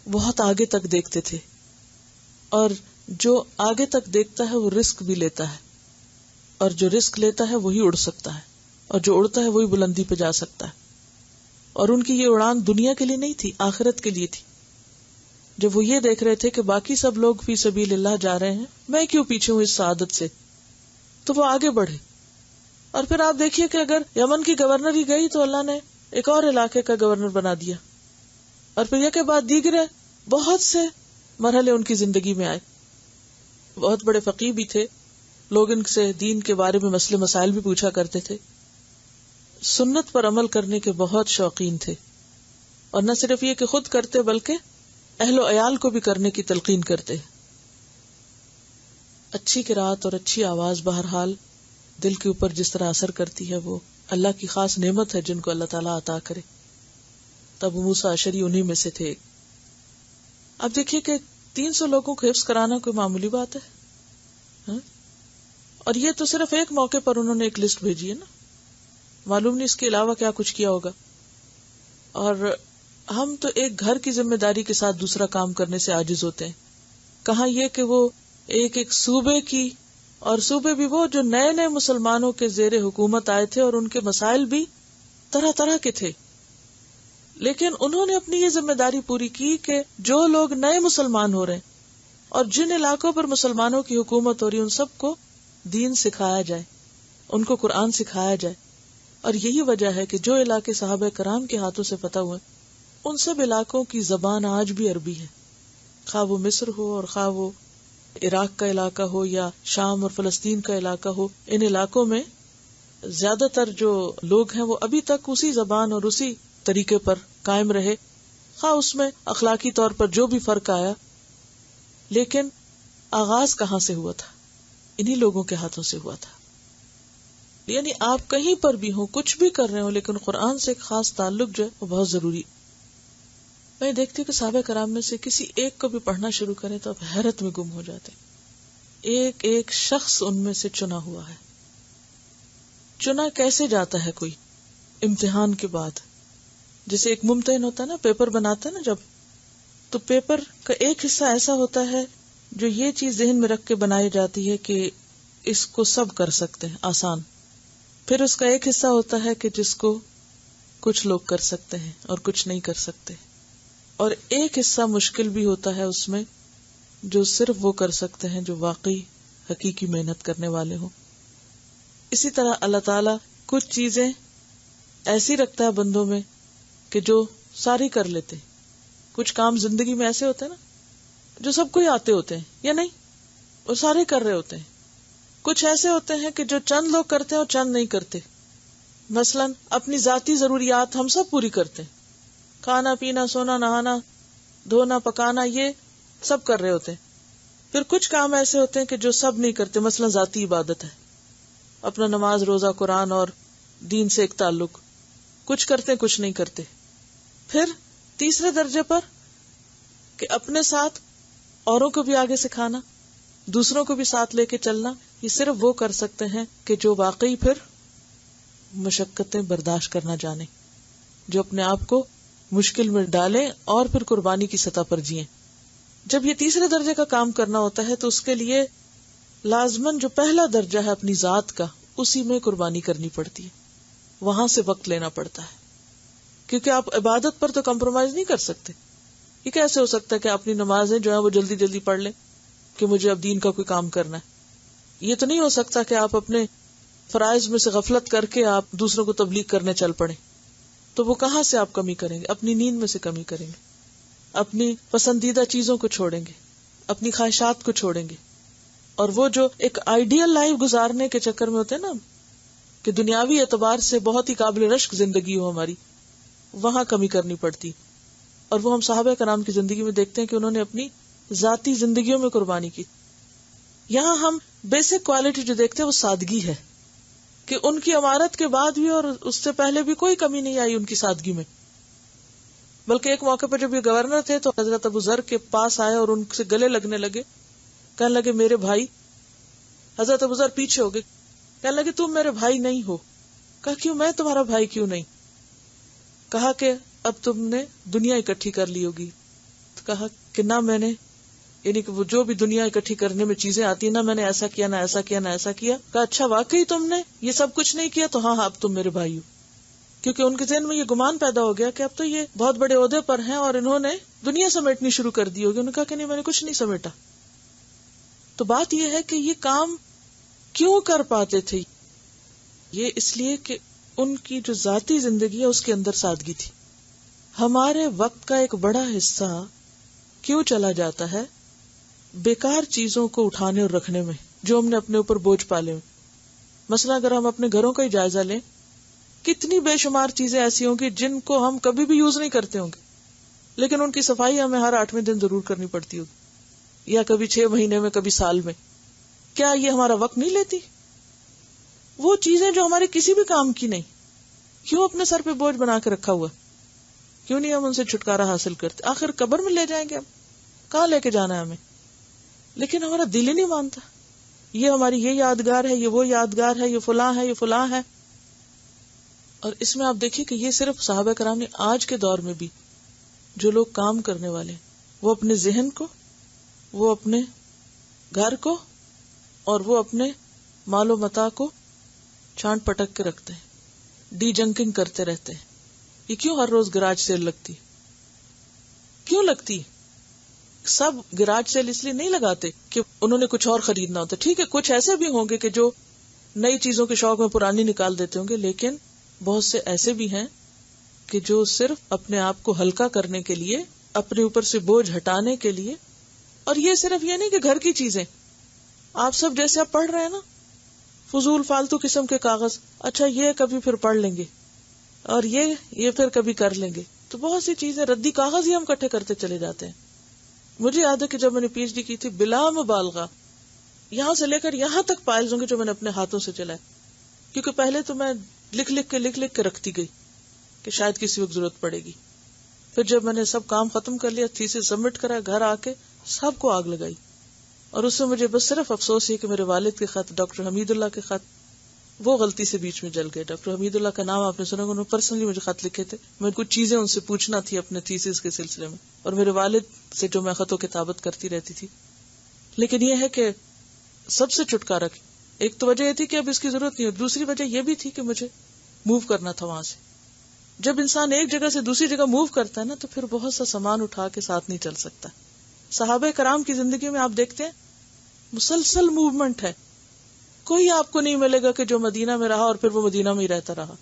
بہت آگے تک دیکھتے تھے، اور جو آگے تک دیکھتا ہے وہ رسک بھی لیتا ہے، اور جو رسک لیتا ہے وہی اڑ سکتا ہے، اور جو اڑتا ہے وہی بلندی پہ جا سکتا ہے. اور ان کی یہ اڑان دنیا کے لیے نہیں تھی، آخرت کے لیے تھی. جب وہ یہ دیکھ رہے تھے کہ باقی سب لوگ فی سبیل اللہ جا رہے ہیں، میں کیوں پیچھے ہوں اس سعادت سے، تو وہ آگے بڑھے. اور پھر آپ دیکھیے کہ اگر یمن کی گورنر ہی گئی تو اللہ نے ایک اور علاقے کا گورنر بنا دیا، اور پھر یہ کے بعد دیگرے بہت سے مرحلے ان کی زندگی میں آئے. بہت بڑے فقیہ بھی تھے، لوگ ان سے دین کے بارے میں مسئلے مسائل بھی پوچھا کرتے تھے، سنت پر عمل کرنے کے بہت شوقین تھے، اور نہ صرف یہ کہ خود کرتے بلکہ اہل و عیال کو بھی کرنے کی تلقین کرتے. اچھی قرات اور اچھی آواز بہرحال دل کے اوپر جس طرح اثر کرتی ہے وہ اللہ کی خاص نعمت ہے جن کو اللہ تعالیٰ عطا کرے. تب موسیٰ اشعری انہی میں سے تھے. اب دیکھیے کہ 300 لوگوں کو حفظ کرانا کوئی معمولی بات ہے، اور یہ تو صرف ایک موقع پر انہوں نے ایک لسٹ بھیجی ہے نا، معلوم نہیں اس کے علاوہ کیا کچھ کیا ہوگا. اور ہم تو ایک گھر کی ذمہ داری کے ساتھ دوسرا کام کرنے سے عاجز ہوتے ہیں، کہاں یہ کہ وہ ایک صوبے کی، اور صوبے بھی وہ جو نئے نئے مسلمانوں کے زیر حکومت آئے تھے اور ان کے مسائل بھی طرح طرح کے تھے، لیکن انہوں نے اپنی یہ ذمہ داری پوری کی کہ جو لوگ نئے مسلمان ہو رہے ہیں اور جن علاقوں پر مسلمانوں کی حکومت ہو رہی ہے ان سب کو دین سکھایا جائے، ان کو قرآن سکھایا جائے. اور یہی وجہ ہے کہ جو علاقے صحابہ کرام کے ہاتھوں سے فتح ہوئے ان سب علاقوں کی زبان آج بھی عربی ہے، خواہ وہ مصر ہو اور خواہ وہ عراق کا علاقہ ہو یا شام اور فلسطین کا علاقہ ہو. ان علاقوں میں زیادہ تر جو لوگ ہیں وہ ابھی تک اسی زبان اور اسی طریقے پر قائم رہے، خواہ اس میں اخلاقی طور پر جو بھی فرق آیا، لیکن آغاز کہاں سے ہوا تھا؟ انہی لوگوں کے ہاتھوں سے ہوا تھا. یعنی آپ کہیں پر بھی ہوں، کچھ بھی کر رہے ہوں، لیکن قرآن سے ایک خاص تعلق جو ہے وہ بہت ضروری. میں دیکھتی ہوں کہ صحابہ کرام میں سے کسی ایک کو بھی پڑھنا شروع کریں تو اب حیرت میں گم ہو جاتے. ایک ایک شخص ان میں سے چنا ہوا ہے. چنا کیسے جاتا ہے کوئی امتحان کے بعد؟ جیسے ایک ممتحن ہوتا ہے نا، پیپر بناتا ہے نا جب، تو پیپر کا ایک حصہ ایسا ہوتا ہے جو یہ چیز ذہن میں رکھ کے بنائی جاتی ہے کہ اس کو سب کر سکتے ہیں آسان. پھر اس کا ایک حصہ ہوتا ہے کہ جس کو کچھ لوگ کر سکتے ہیں اور کچھ نہیں کر سکتے، اور ایک حصہ مشکل بھی ہوتا ہے اس میں جو صرف وہ کر سکتے ہیں جو واقعی حقیقی محنت کرنے والے ہوں. اسی طرح اللہ تعالیٰ کچھ چیزیں ایسی رکھتا ہے بندوں میں کہ جو ساری کر لیتے. کچھ کام زندگی میں ایسے ہوتے ہیں نا جو سب کو ہی آتے ہوتے ہیں یا نہیں، وہ سارے کر رہے ہوتے ہیں. کچھ ایسے ہوتے ہیں کہ جو چند لوگ کرتے ہیں اور چند نہیں کرتے. مثلا اپنی ذاتی ضروریات ہم سب پوری کرتے ہیں، کھانا پینا سونا نہانا دھونا پکانا یہ سب کر رہے ہوتے ہیں. پھر کچھ کام ایسے ہوتے ہیں کہ جو سب نہیں کرتے، مثلا ذاتی عبادت ہے، اپنا نماز روزہ قرآن اور دین سے ایک تعلق، کچھ کرتے کچھ نہیں کرتے. پھر تیسرے درجے پر کہ اپنے ساتھ اوروں کو بھی آگے سکھانا، دوسروں کو بھی ساتھ لے کے چلنا، یہ صرف وہ کر سکتے ہیں کہ جو واقعی پھر مشقتیں برداشت کرنا جانے، جو اپنے آپ کو مشکل میں ڈالیں اور پھر قربانی کی سطح پر جئیں. جب یہ تیسرے درجے کا کام کرنا ہوتا ہے تو اس کے لیے لازماً جو پہلا درجہ ہے اپنی ذات کا اسی میں قربانی کرنی پڑتی ہے، وہاں سے وقت لینا پڑتا ہے، کیونکہ آپ عبادت پر تو کمپرومائز نہیں کر سکتے. یہ کیسے ہو سکتا ہے کہ اپنی نمازیں جو ہیں وہ جلدی جلدی پڑھ لیں کہ مجھے اب دین کا کوئی کام کرنا ہے. یہ تو نہیں ہو سکتا کہ آپ اپنے فرائض میں سے غفلت کر کے آپ دوسروں کو تبلیغ کرنے چل پڑیں. تو وہ کہاں سے آپ کمی کریں گے؟ اپنی نیند میں سے کمی کریں گے، اپنی پسندیدہ چیزوں کو چھوڑیں گے، اپنی خواہشات کو چھوڑیں گے. اور وہ جو ایک آئیڈیل لائف گزارنے کے چکر میں ہوتے ہیں نا کہ دنیاوی اعتبار سے بہت ہی قابل رشک زندگی ہو ہماری، وہاں کمی کرنی پڑتی. اور وہ ہم صحابہ کرام کی زندگی میں دیکھتے ہیں کہ انہوں نے اپنی ذاتی زندگیوں میں قربانی کی. یہاں ہم بیسک کوالٹی جو دیکھتے ہیں وہ سادگی ہے کہ ان کی امارت کے بعد بھی اور اس سے پہلے بھی کوئی کمی نہیں آئی ان کی سادگی میں. بلکہ ایک موقع پر جب یہ گورنر تھے تو حضرت ابو ذر کے پاس آئے اور ان سے گلے لگنے لگے، کہنے لگے میرے بھائی. حضرت ابو ذر پیچھے ہو گئے، کہنے لگے تم میرے بھائی نہیں ہو. کہا کیوں؟ میں تمہارا بھائی کیوں نہیں؟ کہا کہ اب تم نے دنیا اکٹھی کر لی ہوگی. کہا کہ نہ میں نے، یعنی کہ وہ جو بھی دنیا اکٹھی کرنے میں چیزیں آتی ہیں، نہ میں نے ایسا کیا، نہ ایسا کیا، نہ ایسا کیا. کہا اچھا واقعی تم نے یہ سب کچھ نہیں کیا؟ تو ہاں اب تم میرے بھائی ہو. کیونکہ ان کے ذہن میں یہ گمان پیدا ہو گیا کہ اب تو یہ بہت بڑے عہدے پر ہیں اور انہوں نے دنیا سمیٹنی شروع کر دی ہوگی. انہوں نے کہا کہ نہیں، میں نے کچھ نہیں سمیٹا. تو بات یہ ہے کہ یہ کام کیوں کر پاتے تھے؟ یہ اس لیے کہ ان کی جو ذاتی زندگی ہے اس کے اندر سادگی تھی. ہمارے وقت کا ایک بڑا حصہ کیوں چلا جاتا ہے بیکار چیزوں کو اٹھانے اور رکھنے میں جو ہم نے اپنے اوپر بوجھ پالے. مثلا اگر ہم اپنے گھروں کا ہی جائزہ لیں، کتنی بے شمار چیزیں ایسی ہوں گی جن کو ہم کبھی بھی یوز نہیں کرتے ہوں گے، لیکن ان کی صفائی ہمیں ہر 8ویں دن ضرور کرنی پڑتی ہوگی، یا کبھی 6 مہینے میں، کبھی سال میں. کیا یہ ہمارا وقت نہیں لیتی؟ وہ چیزیں جو ہمارے کسی بھی کام کی نہیں، کیوں اپنے سر پہ بوجھ بنا کے رکھا ہوا؟ کیوں نہیں ہم ان سے چھٹکارا حاصل کرتے؟ آخر قبر میں لے جائیں گے، ہم کہاں لے کے جانا ہے ہمیں؟ لیکن ہمارا دل ہی نہیں مانتا. یہ ہماری یہ یادگار ہے، یہ وہ یادگار ہے، یہ فلاں ہے، یہ فلاں ہے. اور اس میں آپ دیکھیں کہ یہ صرف صحابہ کرام نے، آج کے دور میں بھی جو لوگ کام کرنے والے وہ اپنے ذہن کو، وہ اپنے گھر کو اور وہ اپنے مال و متاع کو چھانٹ پٹک کے رکھتے ہیں، ڈی جنکنگ کرتے رہتے ہیں. یہ کیوں ہر روز گراج سیل لگتی؟ کیوں لگتی؟ سب گراج سیل اس لیے نہیں لگاتے کہ انہوں نے کچھ اور خریدنا ہوتا. ٹھیک ہے، کچھ ایسے بھی ہوں گے کہ جو نئی چیزوں کے شوق میں پرانی نکال دیتے ہوں گے، لیکن بہت سے ایسے بھی ہیں کہ جو صرف اپنے آپ کو ہلکا کرنے کے لیے، اپنے اوپر سے بوجھ ہٹانے کے لیے. اور یہ صرف یہ نہیں کہ گھر کی چیزیں، آپ سب جیسے آپ پڑھ رہے ہیں نا، فضول فالتو قسم کے کاغذ، اچھا یہ کبھی پھر پڑھ لیں گے اور یہ پھر کبھی کر لیں گے. تو بہت سی چیزیں ردی کاغذ ہی ہم اکٹھے کرتے چلے جاتے ہیں. مجھے یاد ہے کہ جب میں نے پی ایچ ڈی کی تھی، بلا مبالغہ یہاں سے لے کر یہاں تک فائلز ہوں گے جو میں نے اپنے ہاتھوں سے چلائے. کیونکہ پہلے تو میں لکھ لکھ کے رکھتی گئی کہ شاید کسی وقت ضرورت پڑے گی. پھر جب میں نے سب کام ختم کر لیا، تھیسس سبمٹ کرا، گھر آ کے سب کو آگ لگائی. اور اس سے مجھے بس صرف افسوس ہے کہ میرے والد کے خط، ڈاکٹر حمید اللہ کے خط، وہ غلطی سے بیچ میں جل گئے. ڈاکٹر حمید اللہ کا نام آپ نے سنا، انہوں نے پرسنلی مجھے خط لکھے تھے. میں کچھ چیزیں ان سے پوچھنا تھی اپنے تھیسس کے سلسلے میں، اور میرے والد سے جو میں خط و کتابت کرتی رہتی تھی. لیکن یہ ہے کہ سب سے چھٹکارا، ایک تو وجہ یہ تھی کہ اب اس کی ضرورت نہیں ہے، دوسری وجہ یہ بھی تھی کہ مجھے موو کرنا تھا وہاں سے. جب انسان ایک جگہ سے دوسری جگہ موو کرتا ہے نا، تو پھر بہت سا سامان اٹھا کے ساتھ نہیں چل سکتا. صحابہ کرام کی زندگی میں آپ دیکھتے ہیں مسلسل موومنٹ ہے. کوئی آپ کو نہیں ملے گا کہ جو مدینہ میں رہا اور پھر وہ مدینہ میں ہی رہتا رہا.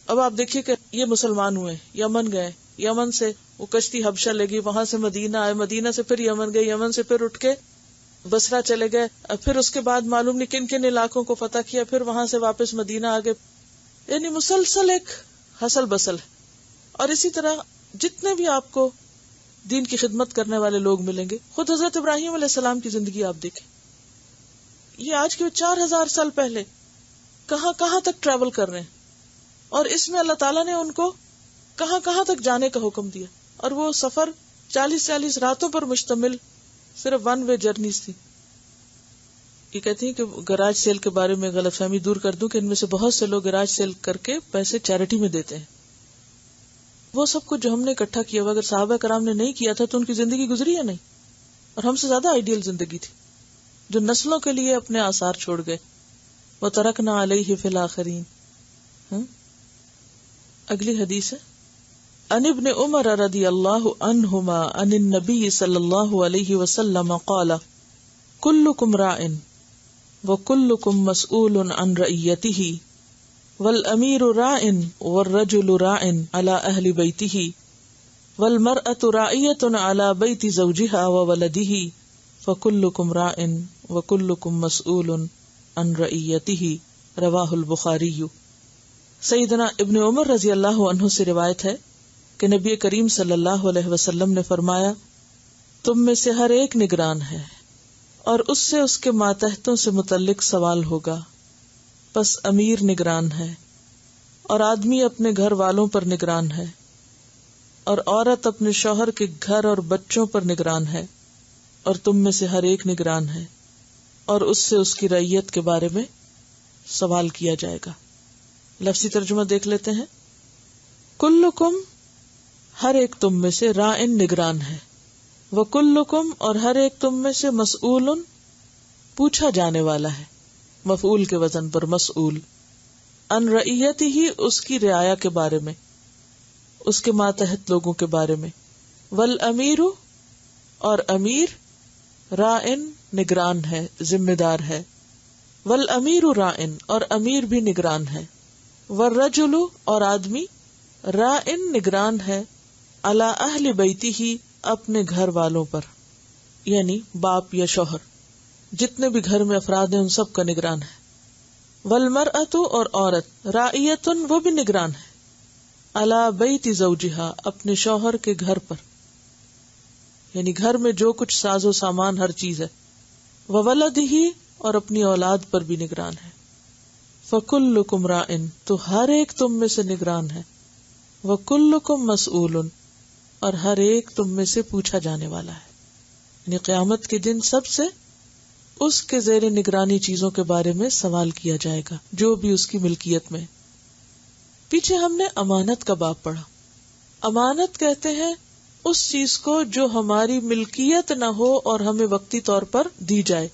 اب آپ دیکھیے کہ یہ مسلمان ہوئے، یمن گئے، یمن سے وہ کشتی حبشہ لے گئی، وہاں سے مدینہ آئے، مدینہ سے پھر یمن گئے، یمن سے پھر اٹھ کے بصرہ چلے گئے، پھر اس کے بعد معلوم نہیں کن کن علاقوں کو فتح کیا، پھر وہاں سے واپس مدینہ آ گئے. یعنی مسلسل ایک ہسل بسل ہے. اور اسی طرح جتنے بھی آپ کو دین کی خدمت کرنے والے لوگ ملیں گے، خود حضرت ابراہیم علیہ السلام کی زندگی آپ دیکھیں، یہ آج کے 4000 سال پہلے کہاں کہاں تک ٹریول کر رہے ہیں، اور اس میں اللہ تعالیٰ نے ان کو کہاں کہاں تک جانے کا حکم دیا. اور وہ سفر 40 راتوں پر مشتمل صرف ون وے جرنیز تھی. یہ کہتی ہیں کہ گراج سیل کے بارے میں غلط فہمی دور کر دوں کہ ان میں سے بہت سے لوگ گراج سیل کر کے پیسے چیریٹی میں دیتے ہیں. وہ سب کچھ جو ہم نے اکٹھا کیا ہوا اگر صحابہ کرام نے نہیں کیا تھا تو ان کی زندگی گزری یا نہیں؟ اور ہم سے زیادہ آئیڈیل زندگی تھی جو نسلوں کے لیے اپنے آثار چھوڑ گئے. وترکنا علیہ فی الآخرین۔ اگلی حدیث ہے عن ابن عمر رضی اللہ عنہما عن النبی صلی اللہ علیہ وسلم قال کلکم راع وکلکم مسئول عن رعیتہ والامیر راع والرجل راع علی اہل بیتہ والمرأة راعیۃ علی بیت زوجہا وولدہ فکلکم راع وکلکم مسئول عن رعیتہ رواہ البخاری۔ سیدنا ابن عمر رضی اللہ عنہ سے روایت ہے کہ نبی کریم صلی اللہ علیہ وسلم نے فرمایا تم میں سے ہر ایک نگران ہے اور اس سے اس کے ماتحتوں سے متعلق سوال ہوگا، پس امیر نگران ہے اور آدمی اپنے گھر والوں پر نگران ہے اور عورت اپنے شوہر کے گھر اور بچوں پر نگران ہے، اور تم میں سے ہر ایک نگران ہے اور اس سے اس کی رعیت کے بارے میں سوال کیا جائے گا۔ لفظی ترجمہ دیکھ لیتے ہیں۔ کلکم ہر ایک تم میں سے راعن نگران ہے، وکلکم اور ہر ایک تم میں سے مسئول پوچھا جانے والا ہے، مفعول کے وزن پر مسئول، ان رعیت ہی اس کی رعایا کے بارے میں، اس کے ماتحت لوگوں کے بارے میں، والامیر اور امیر راعن نگران ہے، ذمہ دار ہے، والامیر راعن اور امیر بھی نگران ہے، والرجل اور آدمی راعن نگران ہے، علی اہل بیتہ اپنے گھر والوں پر، یعنی باپ یا شوہر، جتنے بھی گھر میں افراد ہیں ان سب کا نگران ہے، والمرأۃ اور عورت راعیۃ وہ بھی نگران ہے، علی بیت زوجہا اپنے شوہر کے گھر پر، یعنی گھر میں جو کچھ ساز و سامان ہر چیز ہے، وولدہ اور اپنی اولاد پر بھی نگران ہے، فکلکم راعن تو ہر ایک تم میں سے نگران ہے، وکلکم مسئول اور ہر ایک تم میں سے پوچھا جانے والا ہے، یعنی قیامت کے دن سب سے اس کے زیر نگرانی چیزوں کے بارے میں سوال کیا جائے گا جو بھی اس کی ملکیت میں۔ پیچھے ہم نے امانت کا باب پڑھا۔ امانت کہتے ہیں اس چیز کو جو ہماری ملکیت نہ ہو اور ہمیں وقتی طور پر دی جائے،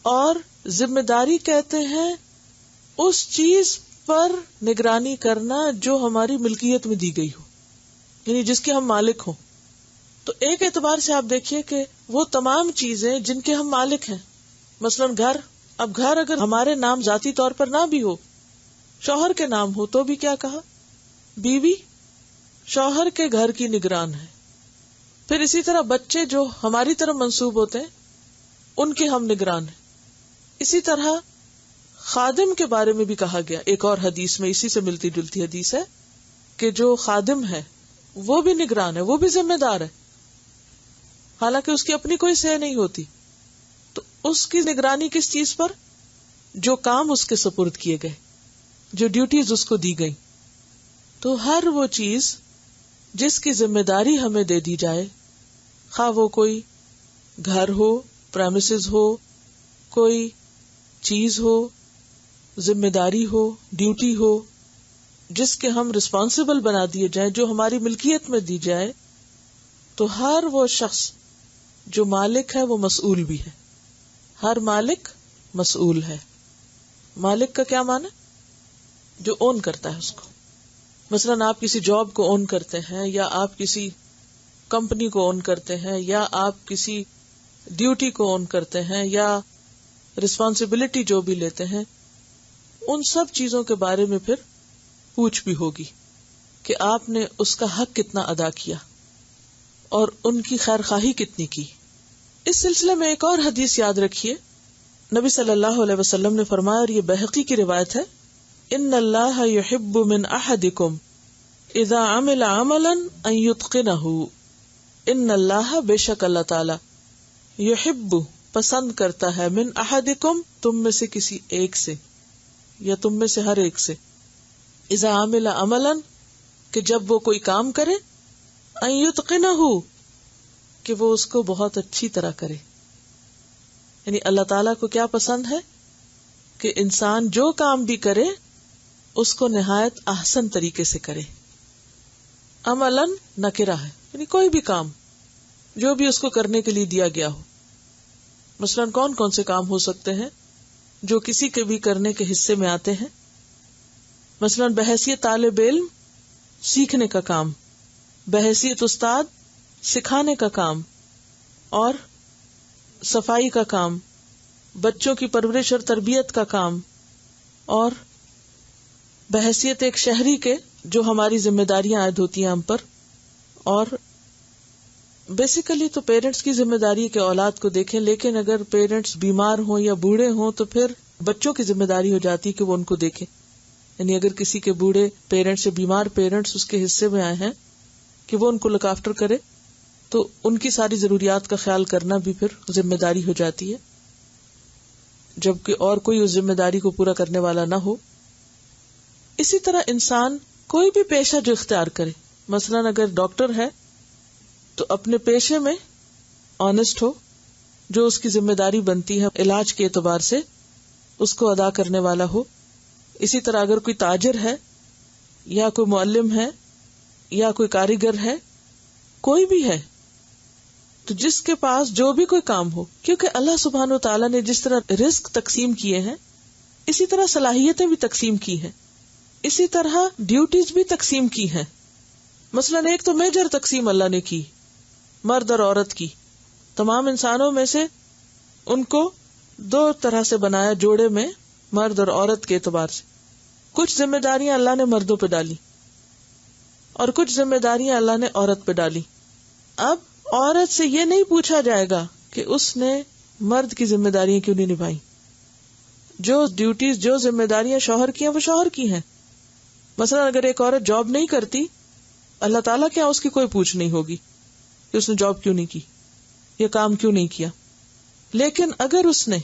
اور ذمہ داری کہتے ہیں اس چیز پر نگرانی کرنا جو ہماری ملکیت میں دی گئی ہو، یعنی جس کے ہم مالک ہوں۔ تو ایک اعتبار سے آپ دیکھیے کہ وہ تمام چیزیں جن کے ہم مالک ہیں، مثلا گھر، اب گھر اگر ہمارے نام ذاتی طور پر نہ بھی ہو، شوہر کے نام ہو تو بھی کیا کہا، بیوی شوہر کے گھر کی نگران ہے۔ پھر اسی طرح بچے جو ہماری طرف منسوب ہوتے ہیں ان کے ہم نگران ہیں۔ اسی طرح خادم کے بارے میں بھی کہا گیا، ایک اور حدیث میں اسی سے ملتی جلتی حدیث ہے کہ جو خادم ہے وہ بھی نگران ہے، وہ بھی ذمہ دار ہے، حالانکہ اس کی اپنی کوئی سہ نہیں ہوتی، تو اس کی نگرانی کس چیز پر؟ جو کام اس کے سپرد کیے گئے، جو ڈیوٹیز اس کو دی گئی۔ تو ہر وہ چیز جس کی ذمہ داری ہمیں دے دی جائے، خواہ وہ کوئی گھر ہو، پریمیسز ہو، کوئی چیز ہو، ذمہ داری ہو، ڈیوٹی ہو، جس کے ہم رسپانسبل بنا دیے جائیں، جو ہماری ملکیت میں دی جائے، تو ہر وہ شخص جو مالک ہے وہ مسئول بھی ہے۔ ہر مالک مسئول ہے۔ مالک کا کیا معنی؟ جو اون کرتا ہے اس کو۔ مثلاً آپ کسی جاب کو اون کرتے ہیں، یا آپ کسی کمپنی کو اون کرتے ہیں، یا آپ کسی ڈیوٹی کو اون کرتے ہیں، یا رسپانسبلٹی جو بھی لیتے ہیں، ان سب چیزوں کے بارے میں پھر پوچھ بھی ہوگی کہ آپ نے اس کا حق کتنا ادا کیا اور ان کی خیر خواہی کتنی کی۔ اس سلسلے میں ایک اور حدیث یاد رکھیے، نبی صلی اللہ علیہ وسلم نے فرمایا، اور یہ بہقی کی روایت ہے، ان اللہ یحب من احدکم اذا عمل عملا ان یتقنہ، ان اللہ بے شک اللہ تعالی، یحب پسند کرتا ہے، من احدکم تم میں سے کسی ایک سے، یا تم میں سے ہر ایک سے، اذا عمل عملا کہ جب وہ کوئی کام کرے، ان یتقنہ کہ وہ اس کو بہت اچھی طرح کرے۔ یعنی اللہ تعالیٰ کو کیا پسند ہے کہ انسان جو کام بھی کرے اس کو نہایت احسن طریقے سے کرے۔ عملاً نکرہ ہے، یعنی کوئی بھی کام جو بھی اس کو کرنے کے لیے دیا گیا ہو۔ مثلاً کون کون سے کام ہو سکتے ہیں؟ جو کسی کے بھی کرنے کے حصے میں آتے ہیں، مثلاً بحیثیت طالب علم سیکھنے کا کام، بحیثیت استاد سکھانے کا کام، اور صفائی کا کام، بچوں کی پرورش اور تربیت کا کام، اور بحیثیت ایک شہری کے جو ہماری ذمہ داریاں عائد ہوتی ہیں ہم پر. اور بیسیکلی تو پیرنٹس کی ذمہ داری ہے کہ اولاد کو دیکھیں، لیکن اگر پیرنٹس بیمار ہوں یا بوڑھے ہوں تو پھر بچوں کی ذمہ داری ہو جاتی ہے کہ وہ ان کو دیکھیں. یعنی اگر کسی کے بوڑھے پیرنٹس یا بیمار پیرنٹس اس کے حصے میں آئے ہیں کہ وہ ان کو لک آفٹر کرے، تو ان کی ساری ضروریات کا خیال کرنا بھی پھر ذمہ داری ہو جاتی ہے، جبکہ اور کوئی اس ذمہ داری کو پورا کرنے والا نہ ہو. اسی طرح انسان کوئی بھی پیشہ جو اختیار کرے، مثلاً اگر ڈاکٹر ہے تو اپنے پیشے میں آنےسٹ ہو، جو اس کی ذمہ داری بنتی ہے علاج کے اعتبار سے اس کو ادا کرنے والا ہو. اسی طرح اگر کوئی تاجر ہے یا کوئی معلم ہے یا کوئی کاریگر ہے، کوئی بھی ہے، تو جس کے پاس جو بھی کوئی کام ہو، کیونکہ اللہ سبحانہ و تعالیٰ نے جس طرح رزق تقسیم کیے ہیں اسی طرح صلاحیتیں بھی تقسیم کی ہیں، اسی طرح ڈیوٹیز بھی تقسیم کی ہیں. مثلاً ایک تو میجر تقسیم اللہ نے کی مرد اور عورت کی. تمام انسانوں میں سے ان کو دو طرح سے بنایا، جوڑے میں مرد اور عورت کے اعتبار سے. کچھ ذمہ داریاں اللہ نے مردوں پہ ڈالی اور کچھ ذمہ داریاں اللہ نے عورت پہ ڈالی. اب عورت سے یہ نہیں پوچھا جائے گا کہ اس نے مرد کی ذمہ داریاں کیوں نہیں نبھائی. جو ڈیوٹیز، جو ذمہ داریاں شوہر کی ہیں وہ شوہر کی ہیں. مثلا اگر ایک عورت جاب نہیں کرتی، اللہ تعالیٰ کیا اس کی کوئی پوچھ نہیں ہوگی کہ اس نے جاب کیوں نہیں کی، یہ کام کیوں نہیں کیا. لیکن اگر اس نے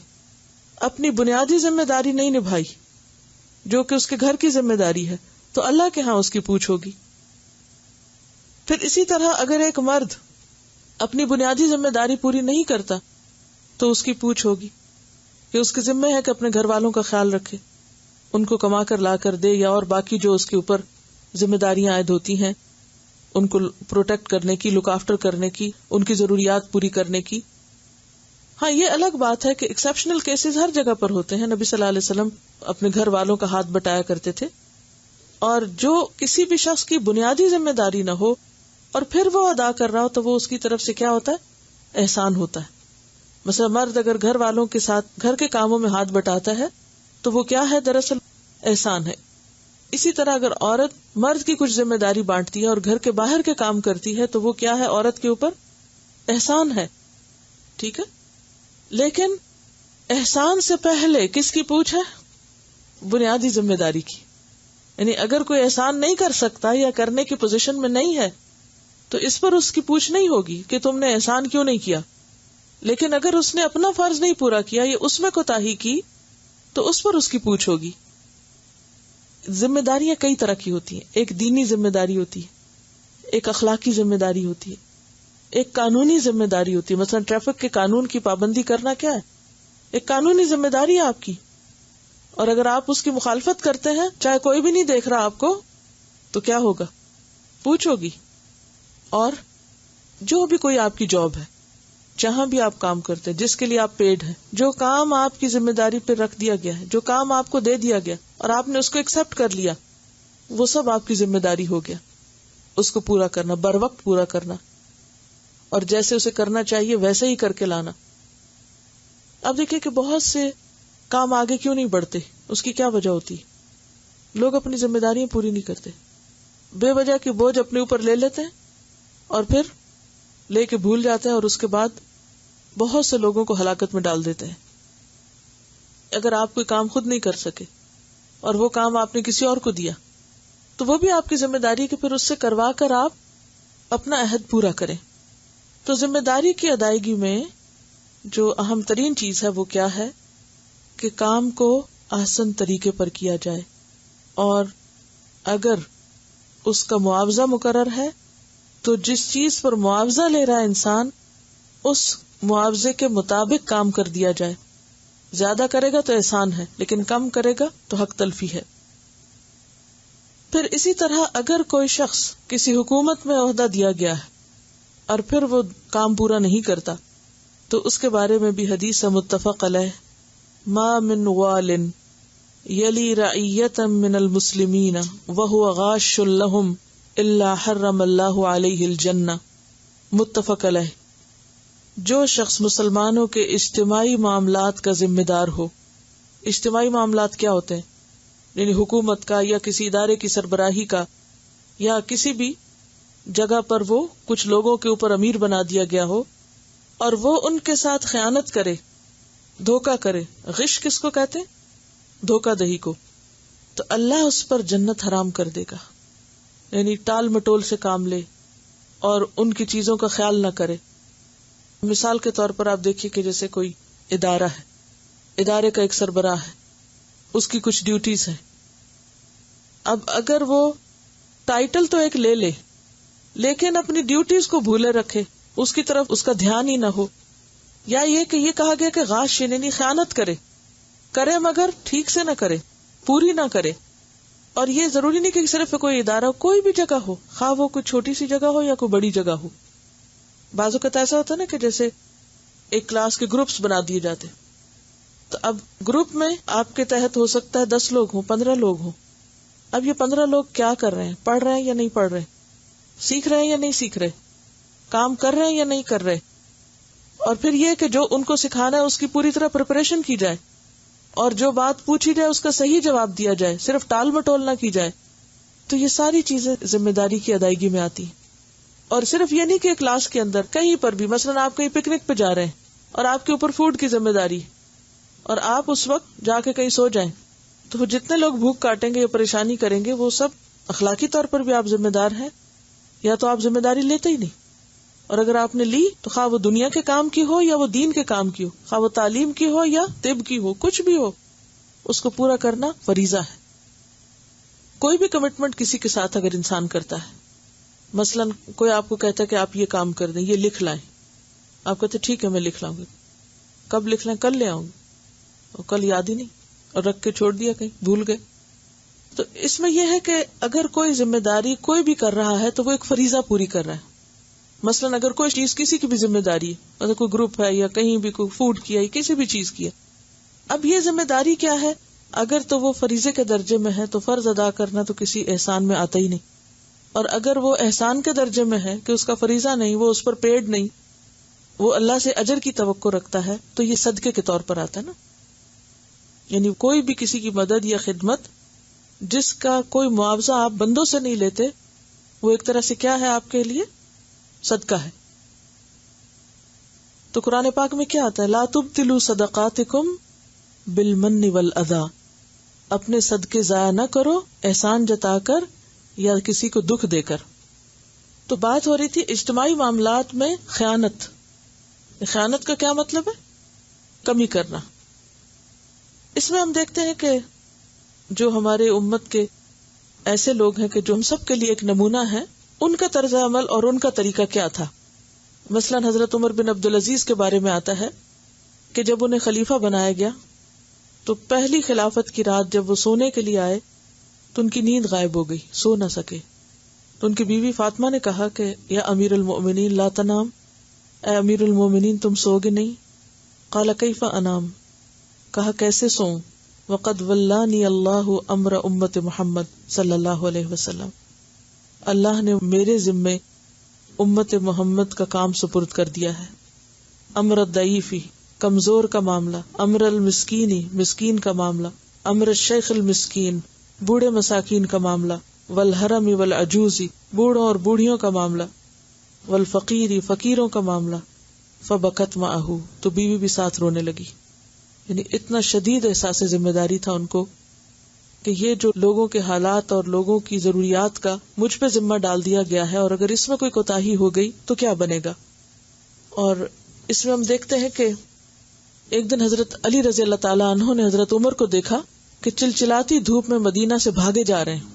اپنی بنیادی ذمہ داری نہیں نبھائی جو کہ اس کے گھر کی ذمہ داری ہے، تو اللہ کے ہاں اس کی پوچھ ہوگی. پھر اسی طرح اگر ایک مرد اپنی بنیادی ذمہ داری پوری نہیں کرتا تو اس کی پوچھ ہوگی کہ اس کے ذمہ ہے کہ اپنے گھر والوں کا خیال رکھے، ان کو کما کر لا کر دے، یا اور باقی جو اس کے اوپر ذمہ داریاں عائد ہوتی ہیں ان کو پروٹیکٹ کرنے کی، لک آفٹر کرنے کی، ان کی ضروریات پوری کرنے کی. ہاں یہ الگ بات ہے کہ ایکسیپشنل کیسز ہر جگہ پر ہوتے ہیں. نبی صلی اللہ علیہ وسلم اپنے گھر والوں کا ہاتھ بٹایا کرتے تھے. اور جو کسی بھی شخص کی بنیادی ذمہ داری نہ ہو اور پھر وہ ادا کر رہا ہو تو وہ اس کی طرف سے کیا ہوتا ہے؟ احسان ہوتا ہے. مثلا مرد اگر گھر والوں کے ساتھ گھر کے کاموں میں ہاتھ بٹاتا ہے تو وہ کیا ہے؟ دراصل احسان ہے. اسی طرح اگر عورت مرد کی کچھ ذمہ داری بانٹتی ہے اور گھر کے باہر کے کام کرتی ہے تو وہ کیا ہے؟ عورت کے اوپر احسان ہے. ٹھیک ہے، لیکن احسان سے پہلے کس کی پوچھ ہے؟ بنیادی ذمہ داری کی. یعنی اگر کوئی احسان نہیں کر سکتا یا کرنے کی پوزیشن میں نہیں ہے تو اس پر اس کی پوچھ نہیں ہوگی کہ تم نے احسان کیوں نہیں کیا. لیکن اگر اس نے اپنا فرض نہیں پورا کیا یا اس میں کوتاہی کی تو اس پر اس کی پوچھ ہوگی. ذمہ داریاں کئی طرح کی ہوتی ہیں. ایک دینی ذمہ داری ہوتی ہے، ایک اخلاقی ذمہ داری ہوتی ہے، ایک قانونی ذمہ داری ہوتی ہے. مثلا ٹریفک کے قانون کی پابندی کرنا کیا ہے؟ ایک قانونی ذمہ داری ہے آپ کی. اور اگر آپ اس کی مخالفت کرتے ہیں، چاہے کوئی بھی نہیں دیکھ رہا آپ کو، تو کیا ہوگا؟ پوچھ ہوگی. اور جو بھی کوئی آپ کی جاب ہے، جہاں بھی آپ کام کرتے ہیں، جس کے لیے آپ پیڈ ہیں، جو کام آپ کی ذمہ داری پہ رکھ دیا گیا ہے، جو کام آپ کو دے دیا گیا اور آپ نے اس کو ایکسپٹ کر لیا، وہ سب آپ کی ذمہ داری ہو گیا. اس کو پورا کرنا، بر وقت پورا کرنا، اور جیسے اسے کرنا چاہیے ویسے ہی کر کے لانا. اب دیکھیں کہ بہت سے کام آگے کیوں نہیں بڑھتے، اس کی کیا وجہ ہوتی؟ لوگ اپنی ذمہ داریاں پوری نہیں کرتے، بے وجہ کی بوجھ اپنے اوپر لے لیتے ہیں اور پھر لے کے بھول جاتے ہیں، اور اس کے بعد بہت سے لوگوں کو ہلاکت میں ڈال دیتے ہیں. اگر آپ کوئی کام خود نہیں کر سکے اور وہ کام آپ نے کسی اور کو دیا تو وہ بھی آپ کی ذمہ داری کہ پھر اس سے کروا کر آپ اپنا عہد پورا کریں. تو ذمہ داری کی ادائیگی میں جو اہم ترین چیز ہے وہ کیا ہے کہ کام کو احسن طریقے پر کیا جائے، اور اگر اس کا معاوضہ مقرر ہے تو جس چیز پر معاوضہ لے رہا ہے انسان، اس معاوضے کے مطابق کام کر دیا جائے. زیادہ کرے گا تو احسان ہے، لیکن کم کرے گا تو حق تلفی ہے. پھر اسی طرح اگر کوئی شخص کسی حکومت میں عہدہ دیا گیا ہے اور پھر وہ کام پورا نہیں کرتا تو اس کے بارے میں بھی حدیث متفق علیہ ما من وال یلی رعیتا من المسلمین وهو غاش لهم الا حرم اللہ علیہ الجنہ متفق علیہ. جو شخص مسلمانوں کے اجتماعی معاملات کا ذمہ دار ہو. اجتماعی معاملات کیا ہوتے ہیں؟ یعنی حکومت کا یا کسی ادارے کی سربراہی کا یا کسی بھی جگہ پر وہ کچھ لوگوں کے اوپر امیر بنا دیا گیا ہو اور وہ ان کے ساتھ خیانت کرے، دھوکہ کرے. غش کس کو کہتے ہیں؟ دھوکہ دہی کو. تو اللہ اس پر جنت حرام کر دے گا. یعنی ٹال مٹول سے کام لے اور ان کی چیزوں کا خیال نہ کرے. مثال کے طور پر آپ دیکھیے کہ جیسے کوئی ادارہ ہے، ادارے کا ایک سربراہ ہے، اس کی کچھ ڈیوٹیز ہیں. اب اگر وہ ٹائٹل تو ایک لے لے لیکن اپنی ڈیوٹیز کو بھولے رکھے، اس کی طرف اس کا دھیان ہی نہ ہو، یا یہ کہ یہ کہا گیا کہ غاش یعنی خیانت کرے مگر ٹھیک سے نہ کرے، پوری نہ کرے. اور یہ ضروری نہیں کہ صرف کوئی ادارہ ہو، کوئی بھی جگہ ہو، خواہ وہ کوئی چھوٹی سی جگہ ہو یا کوئی بڑی جگہ ہو. بعض اوقات ایسا ہوتا ہے نا کہ جیسے ایک کلاس کے گروپس بنا دیے جاتے، تو اب گروپ میں آپ کے تحت ہو سکتا ہے 10 لوگ ہوں، 15 لوگ ہوں. اب یہ 15 لوگ کیا کر رہے ہیں؟ پڑھ رہے ہیں یا نہیں پڑھ رہے؟ سیکھ رہے ہیں یا نہیں سیکھ رہے؟ کام کر رہے ہیں یا نہیں کر رہے؟ اور پھر یہ کہ جو ان کو سکھانا ہے اس کی پوری طرح پریپریشن کی جائے اور جو بات پوچھی جائے اس کا صحیح جواب دیا جائے، صرف ٹال مٹول نہ کی جائے. تو یہ ساری چیزیں ذمہ داری کی ادائیگی میں آتی ہیں. اور صرف یہ نہیں کہ کلاس کے اندر، کہیں پر بھی، مثلا آپ کہیں پکنک پہ جا رہے ہیں اور آپ کے اوپر فوڈ کی ذمہ داری اور آپ اس وقت جا کے کہیں سو جائیں، تو وہ جتنے لوگ بھوک کاٹیں گے یا پریشانی کریں گے وہ سب اخلاقی طور پر بھی آپ ذمہ دار ہیں، یا تو آپ ذمہ داری لیتے ہی نہیں. اور اگر آپ نے لی تو خواہ وہ دنیا کے کام کی ہو یا وہ دین کے کام کی ہو، خواہ وہ تعلیم کی ہو یا طب کی ہو، کچھ بھی ہو، اس کو پورا کرنا فریضہ ہے. کوئی بھی کمٹمنٹ کسی کے ساتھ اگر انسان کرتا ہے، مثلا کوئی آپ کو کہتا ہے کہ آپ یہ کام کر دیں، یہ لکھ لائیں، آپ کہتے ٹھیک ہے میں لکھ لاؤں گی. کب لکھ لیں؟ کل لے آؤں گی. اور کل یاد ہی نہیں اور رکھ کے چھوڑ دیا، کہیں بھول گئے. تو اس میں یہ ہے کہ اگر کوئی ذمہ داری کوئی بھی کر رہا ہے تو وہ ایک فریضہ پوری کر رہا ہے. مثلا اگر کوئی چیز کسی کی بھی ذمہ داری ہے، اگر کوئی گروپ ہے یا کہیں بھی کوئی فوڈ کیا یا کسی بھی چیز کی ہے، اب یہ ذمہ داری کیا ہے؟ اگر تو وہ فریضے کے درجے میں ہے تو فرض ادا کرنا تو کسی احسان میں آتا ہی نہیں. اور اگر وہ احسان کے درجے میں ہے کہ اس کا فریضہ نہیں، وہ اس پر پیڈ نہیں، وہ اللہ سے اجر کی توقع رکھتا ہے، تو یہ صدقے کے طور پر آتا ہے نا. یعنی کوئی بھی کسی کی مدد یا خدمت جس کا کوئی معاوضہ آپ بندوں سے نہیں لیتے، وہ ایک طرح سے کیا ہے آپ کے لیے؟ صدقہ ہے. تو قرآن پاک میں کیا آتا ہے؟ لا تبطلوا صدقاتکم بالمن والاذی، اپنے صدقے ضائع نہ کرو احسان جتا کر یا کسی کو دکھ دے کر. تو بات ہو رہی تھی اجتماعی معاملات میں خیانت. خیانت کا کیا مطلب ہے؟ کمی کرنا. اس میں ہم دیکھتے ہیں کہ جو ہمارے امت کے ایسے لوگ ہیں کہ جو ہم سب کے لیے ایک نمونہ ہے، ان کا طرز عمل اور ان کا طریقہ کیا تھا. مثلا حضرت عمر بن عبدالعزیز کے بارے میں آتا ہے کہ جب انہیں خلیفہ بنایا گیا تو پہلی خلافت کی رات جب وہ سونے کے لیے آئے تو ان کی نیند غائب ہو گئی، سو نہ سکے. تو ان کی بیوی فاطمہ نے کہا کہ یا امیر المؤمنین لا تنام، اے امیر المؤمنین تم سو گے نہیں؟ قال کیف انام، کہا کیسے سوؤں؟ وقد ولانی اللہ امر امت محمد صلی اللہ علیہ وسلم، اللہ نے میرے ذمے امت محمد کا کام سپرد کر دیا ہے. امر الضعیفی، کمزور کا معاملہ، امر المسکینی، مسکین کا معاملہ، امر الشیخ المسکین، بوڑھے مساکین کا معاملہ، والحرم والعجوزی، بوڑھوں اور بوڑھیوں کا معاملہ، والفقیری، فقیروں کا معاملہ. فبکت معہ، تو بیوی بھی ساتھ رونے لگی. یعنی اتنا شدید احساس ذمہ داری تھا ان کو کہ یہ جو لوگوں کے حالات اور لوگوں کی ضروریات کا مجھ پہ ذمہ ڈال دیا گیا ہے، اور اگر اس میں کوئی کوتاہی ہو گئی تو کیا بنے گا. اور اس میں ہم دیکھتے ہیں کہ ایک دن حضرت علی رضی اللہ تعالیٰ عنہ نے حضرت عمر کو دیکھا کہ چلچلاتی دھوپ میں مدینہ سے بھاگے جا رہے ہیں.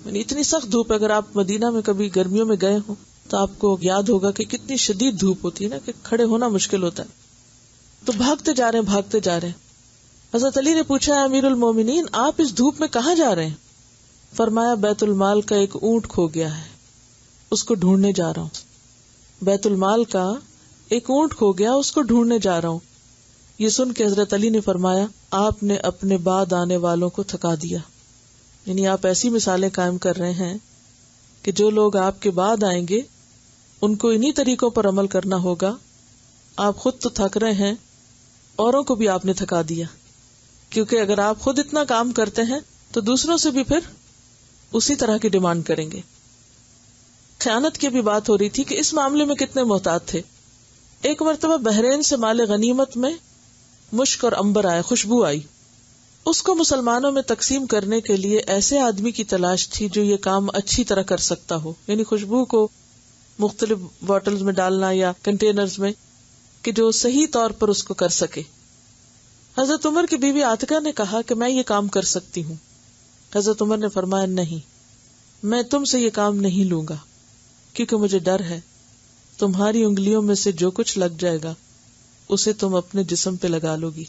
یعنی اتنی سخت دھوپ، اگر آپ مدینہ میں کبھی گرمیوں میں گئے ہوں تو آپ کو یاد ہوگا کہ کتنی شدید دھوپ ہوتی ہے نا، کہ کھڑے ہونا مشکل ہوتا ہے. تو بھاگتے جا رہے ہیں. حضرت علی نے پوچھا امیر المومنین آپ اس دھوپ میں کہاں جا رہے ہیں؟ فرمایا بیت المال کا ایک اونٹ کھو گیا ہے، اس کو ڈھونڈنے جا رہا ہوں. بیت المال کا ایک اونٹ کھو گیا، اس کو ڈھونڈنے جا رہا ہوں. یہ سن کے حضرت علی نے فرمایا آپ نے اپنے بعد آنے والوں کو تھکا دیا. یعنی آپ ایسی مثالیں قائم کر رہے ہیں کہ جو لوگ آپ کے بعد آئیں گے ان کو انہی طریقوں پر عمل کرنا ہوگا. آپ خود تو تھک رہے ہیں، اوروں کو بھی آپ نے تھکا دیا، کیونکہ اگر آپ خود اتنا کام کرتے ہیں تو دوسروں سے بھی پھر اسی طرح کی ڈیمانڈ کریں گے. خیانت کی بھی بات ہو رہی تھی کہ اس معاملے میں کتنے محتاط تھے. ایک مرتبہ بحرین سے مال غنیمت میں مشک اور عنبر آئے، خوشبو آئی. اس کو مسلمانوں میں تقسیم کرنے کے لیے ایسے آدمی کی تلاش تھی جو یہ کام اچھی طرح کر سکتا ہو، یعنی خوشبو کو مختلف باٹلز میں ڈالنا یا کنٹینرز میں، کہ جو صحیح طور پر اس کو کر سکے. حضرت عمر کی بیوی عاتکہ نے کہا کہ میں یہ کام کر سکتی ہوں. حضرت عمر نے فرمایا نہیں، میں تم سے یہ کام نہیں لوں گا، کیونکہ مجھے ڈر ہے تمہاری انگلیوں میں سے جو کچھ لگ جائے گا اسے تم اپنے جسم پہ لگا لو گی.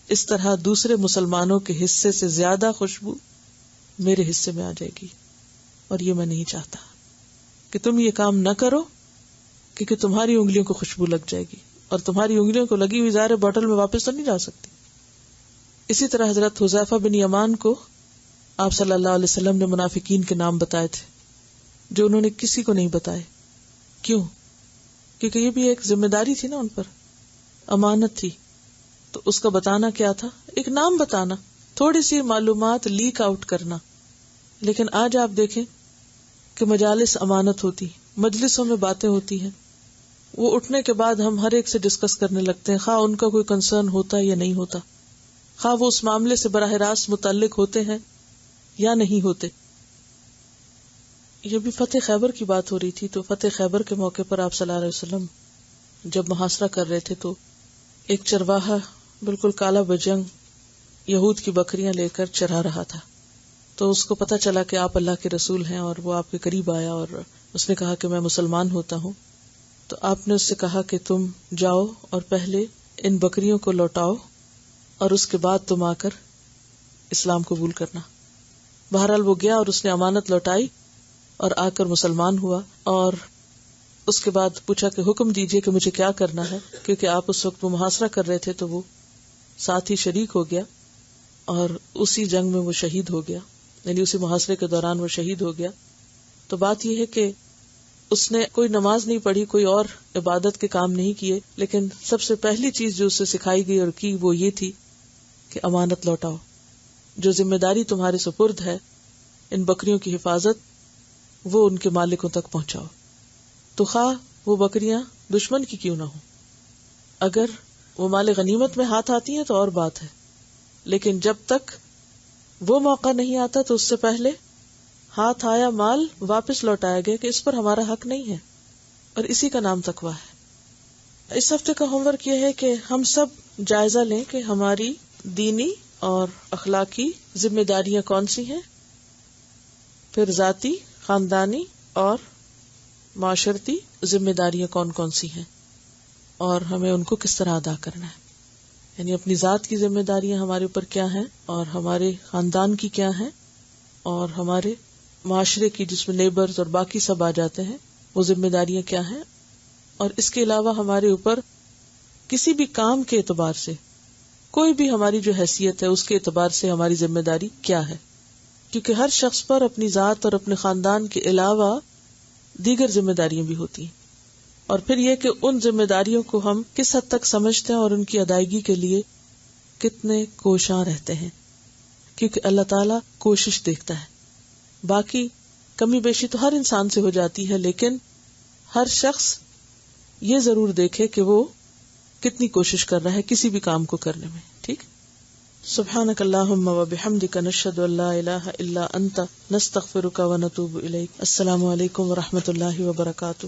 اس طرح دوسرے مسلمانوں کے حصے سے زیادہ خوشبو میرے حصے میں آ جائے گی، اور یہ میں نہیں چاہتا کہ تم یہ کام نہ کرو، کیونکہ تمہاری انگلیوں کو خوشبو لگ جائے گی، اور تمہاری انگلیوں کو لگی ہوئی ظاہر بوٹل میں واپس تو نہیں جا سکتی. اسی طرح حضرت حذیفہ بن یمان کو آپ صلی اللہ علیہ وسلم نے منافقین کے نام بتائے تھے جو انہوں نے کسی کو نہیں بتائے. کیوں؟ کیونکہ یہ بھی ایک ذمہ داری تھی نا ان پر، امانت تھی. تو اس کا بتانا کیا تھا؟ ایک نام بتانا، تھوڑی سی معلومات لیک آؤٹ کرنا. لیکن آج آپ دیکھیں کہ مجالس امانت ہوتی، مجلسوں میں باتیں ہوتی ہیں، وہ اٹھنے کے بعد ہم ہر ایک سے ڈسکس کرنے لگتے ہیں، خواہ ان کا کوئی کنسرن ہوتا یا نہیں ہوتا، خواہ وہ اس معاملے سے براہ راست متعلق ہوتے ہیں یا نہیں ہوتے. یہ بھی فتح خیبر کی بات ہو رہی تھی. تو فتح خیبر کے موقع پر آپ صلی اللہ علیہ وسلم جب محاصرہ کر رہے تھے تو ایک چرواہا بالکل کالا بجنگ یہود کی بکریاں لے کر چرا رہا تھا. تو اس کو پتا چلا کہ آپ اللہ کے رسول ہیں، اور وہ آپ کے قریب آیا اور اس نے کہا کہ میں مسلمان ہوتا ہوں. تو آپ نے اس سے کہا کہ تم جاؤ اور پہلے ان بکریوں کو لوٹاؤ اور اس کے بعد تم آ کر اسلام قبول کرنا. بہرحال وہ گیا اور اس نے امانت لوٹائی اور آ کر مسلمان ہوا. اور اس کے بعد پوچھا کہ حکم دیجئے کہ مجھے کیا کرنا ہے، کیونکہ آپ اس وقت وہ محاصرہ کر رہے تھے تو وہ ساتھ ہی شریک ہو گیا اور اسی جنگ میں وہ شہید ہو گیا، یعنی اسی محاصرے کے دوران وہ شہید ہو گیا. تو بات یہ ہے کہ اس نے کوئی نماز نہیں پڑھی، کوئی اور عبادت کے کام نہیں کیے، لیکن سب سے پہلی چیز جو اسے سکھائی گئی اور کی وہ یہ تھی کہ امانت لوٹاؤ. جو ذمہ داری تمہارے سپرد ہے ان بکریوں کی حفاظت، وہ ان کے مالکوں تک پہنچاؤ. تو خواہ وہ بکریاں دشمن کی کیوں نہ ہو، اگر وہ مال غنیمت میں ہاتھ آتی ہیں تو اور بات ہے، لیکن جب تک وہ موقع نہیں آتا تو اس سے پہلے ہاتھ آیا مال واپس لوٹایا گیا کہ اس پر ہمارا حق نہیں ہے، اور اسی کا نام تقویٰ ہے. اس ہفتے کا ہوم ورک یہ ہے کہ ہم سب جائزہ لیں کہ ہماری دینی اور اخلاقی ذمہ داریاں کون سی ہیں، پھر ذاتی، خاندانی اور معاشرتی ذمہ داریاں کون کون سی ہیں، اور ہمیں ان کو کس طرح ادا کرنا ہے. یعنی اپنی ذات کی ذمہ داریاں ہمارے اوپر کیا ہیں، اور ہمارے خاندان کی کیا ہیں، اور ہمارے معاشرے کی جس میں نیبرز اور باقی سب آ جاتے ہیں وہ ذمہ داریاں کیا ہیں. اور اس کے علاوہ ہمارے اوپر کسی بھی کام کے اعتبار سے کوئی بھی ہماری جو حیثیت ہے اس کے اعتبار سے ہماری ذمہ داری کیا ہے، کیونکہ ہر شخص پر اپنی ذات اور اپنے خاندان کے علاوہ دیگر ذمہ داریاں بھی ہوتی ہیں. اور پھر یہ کہ ان ذمہ داریوں کو ہم کس حد تک سمجھتے ہیں اور ان کی ادائیگی کے لیے کتنے کوشاں رہتے ہیں، کیونکہ اللہ تعالیٰ کوشش دیکھتا ہے. باقی کمی بیشی تو ہر انسان سے ہو جاتی ہے، لیکن ہر شخص یہ ضرور دیکھے کہ وہ کتنی کوشش کر رہا ہے کسی بھی کام کو کرنے میں. ٹھیک. سبحانک اللہم و بحمدک نشہد ان لا الہ الا انت نستغفرک و نتوب الیک. السلام علیکم و رحمۃ اللہ وبرکاتہ.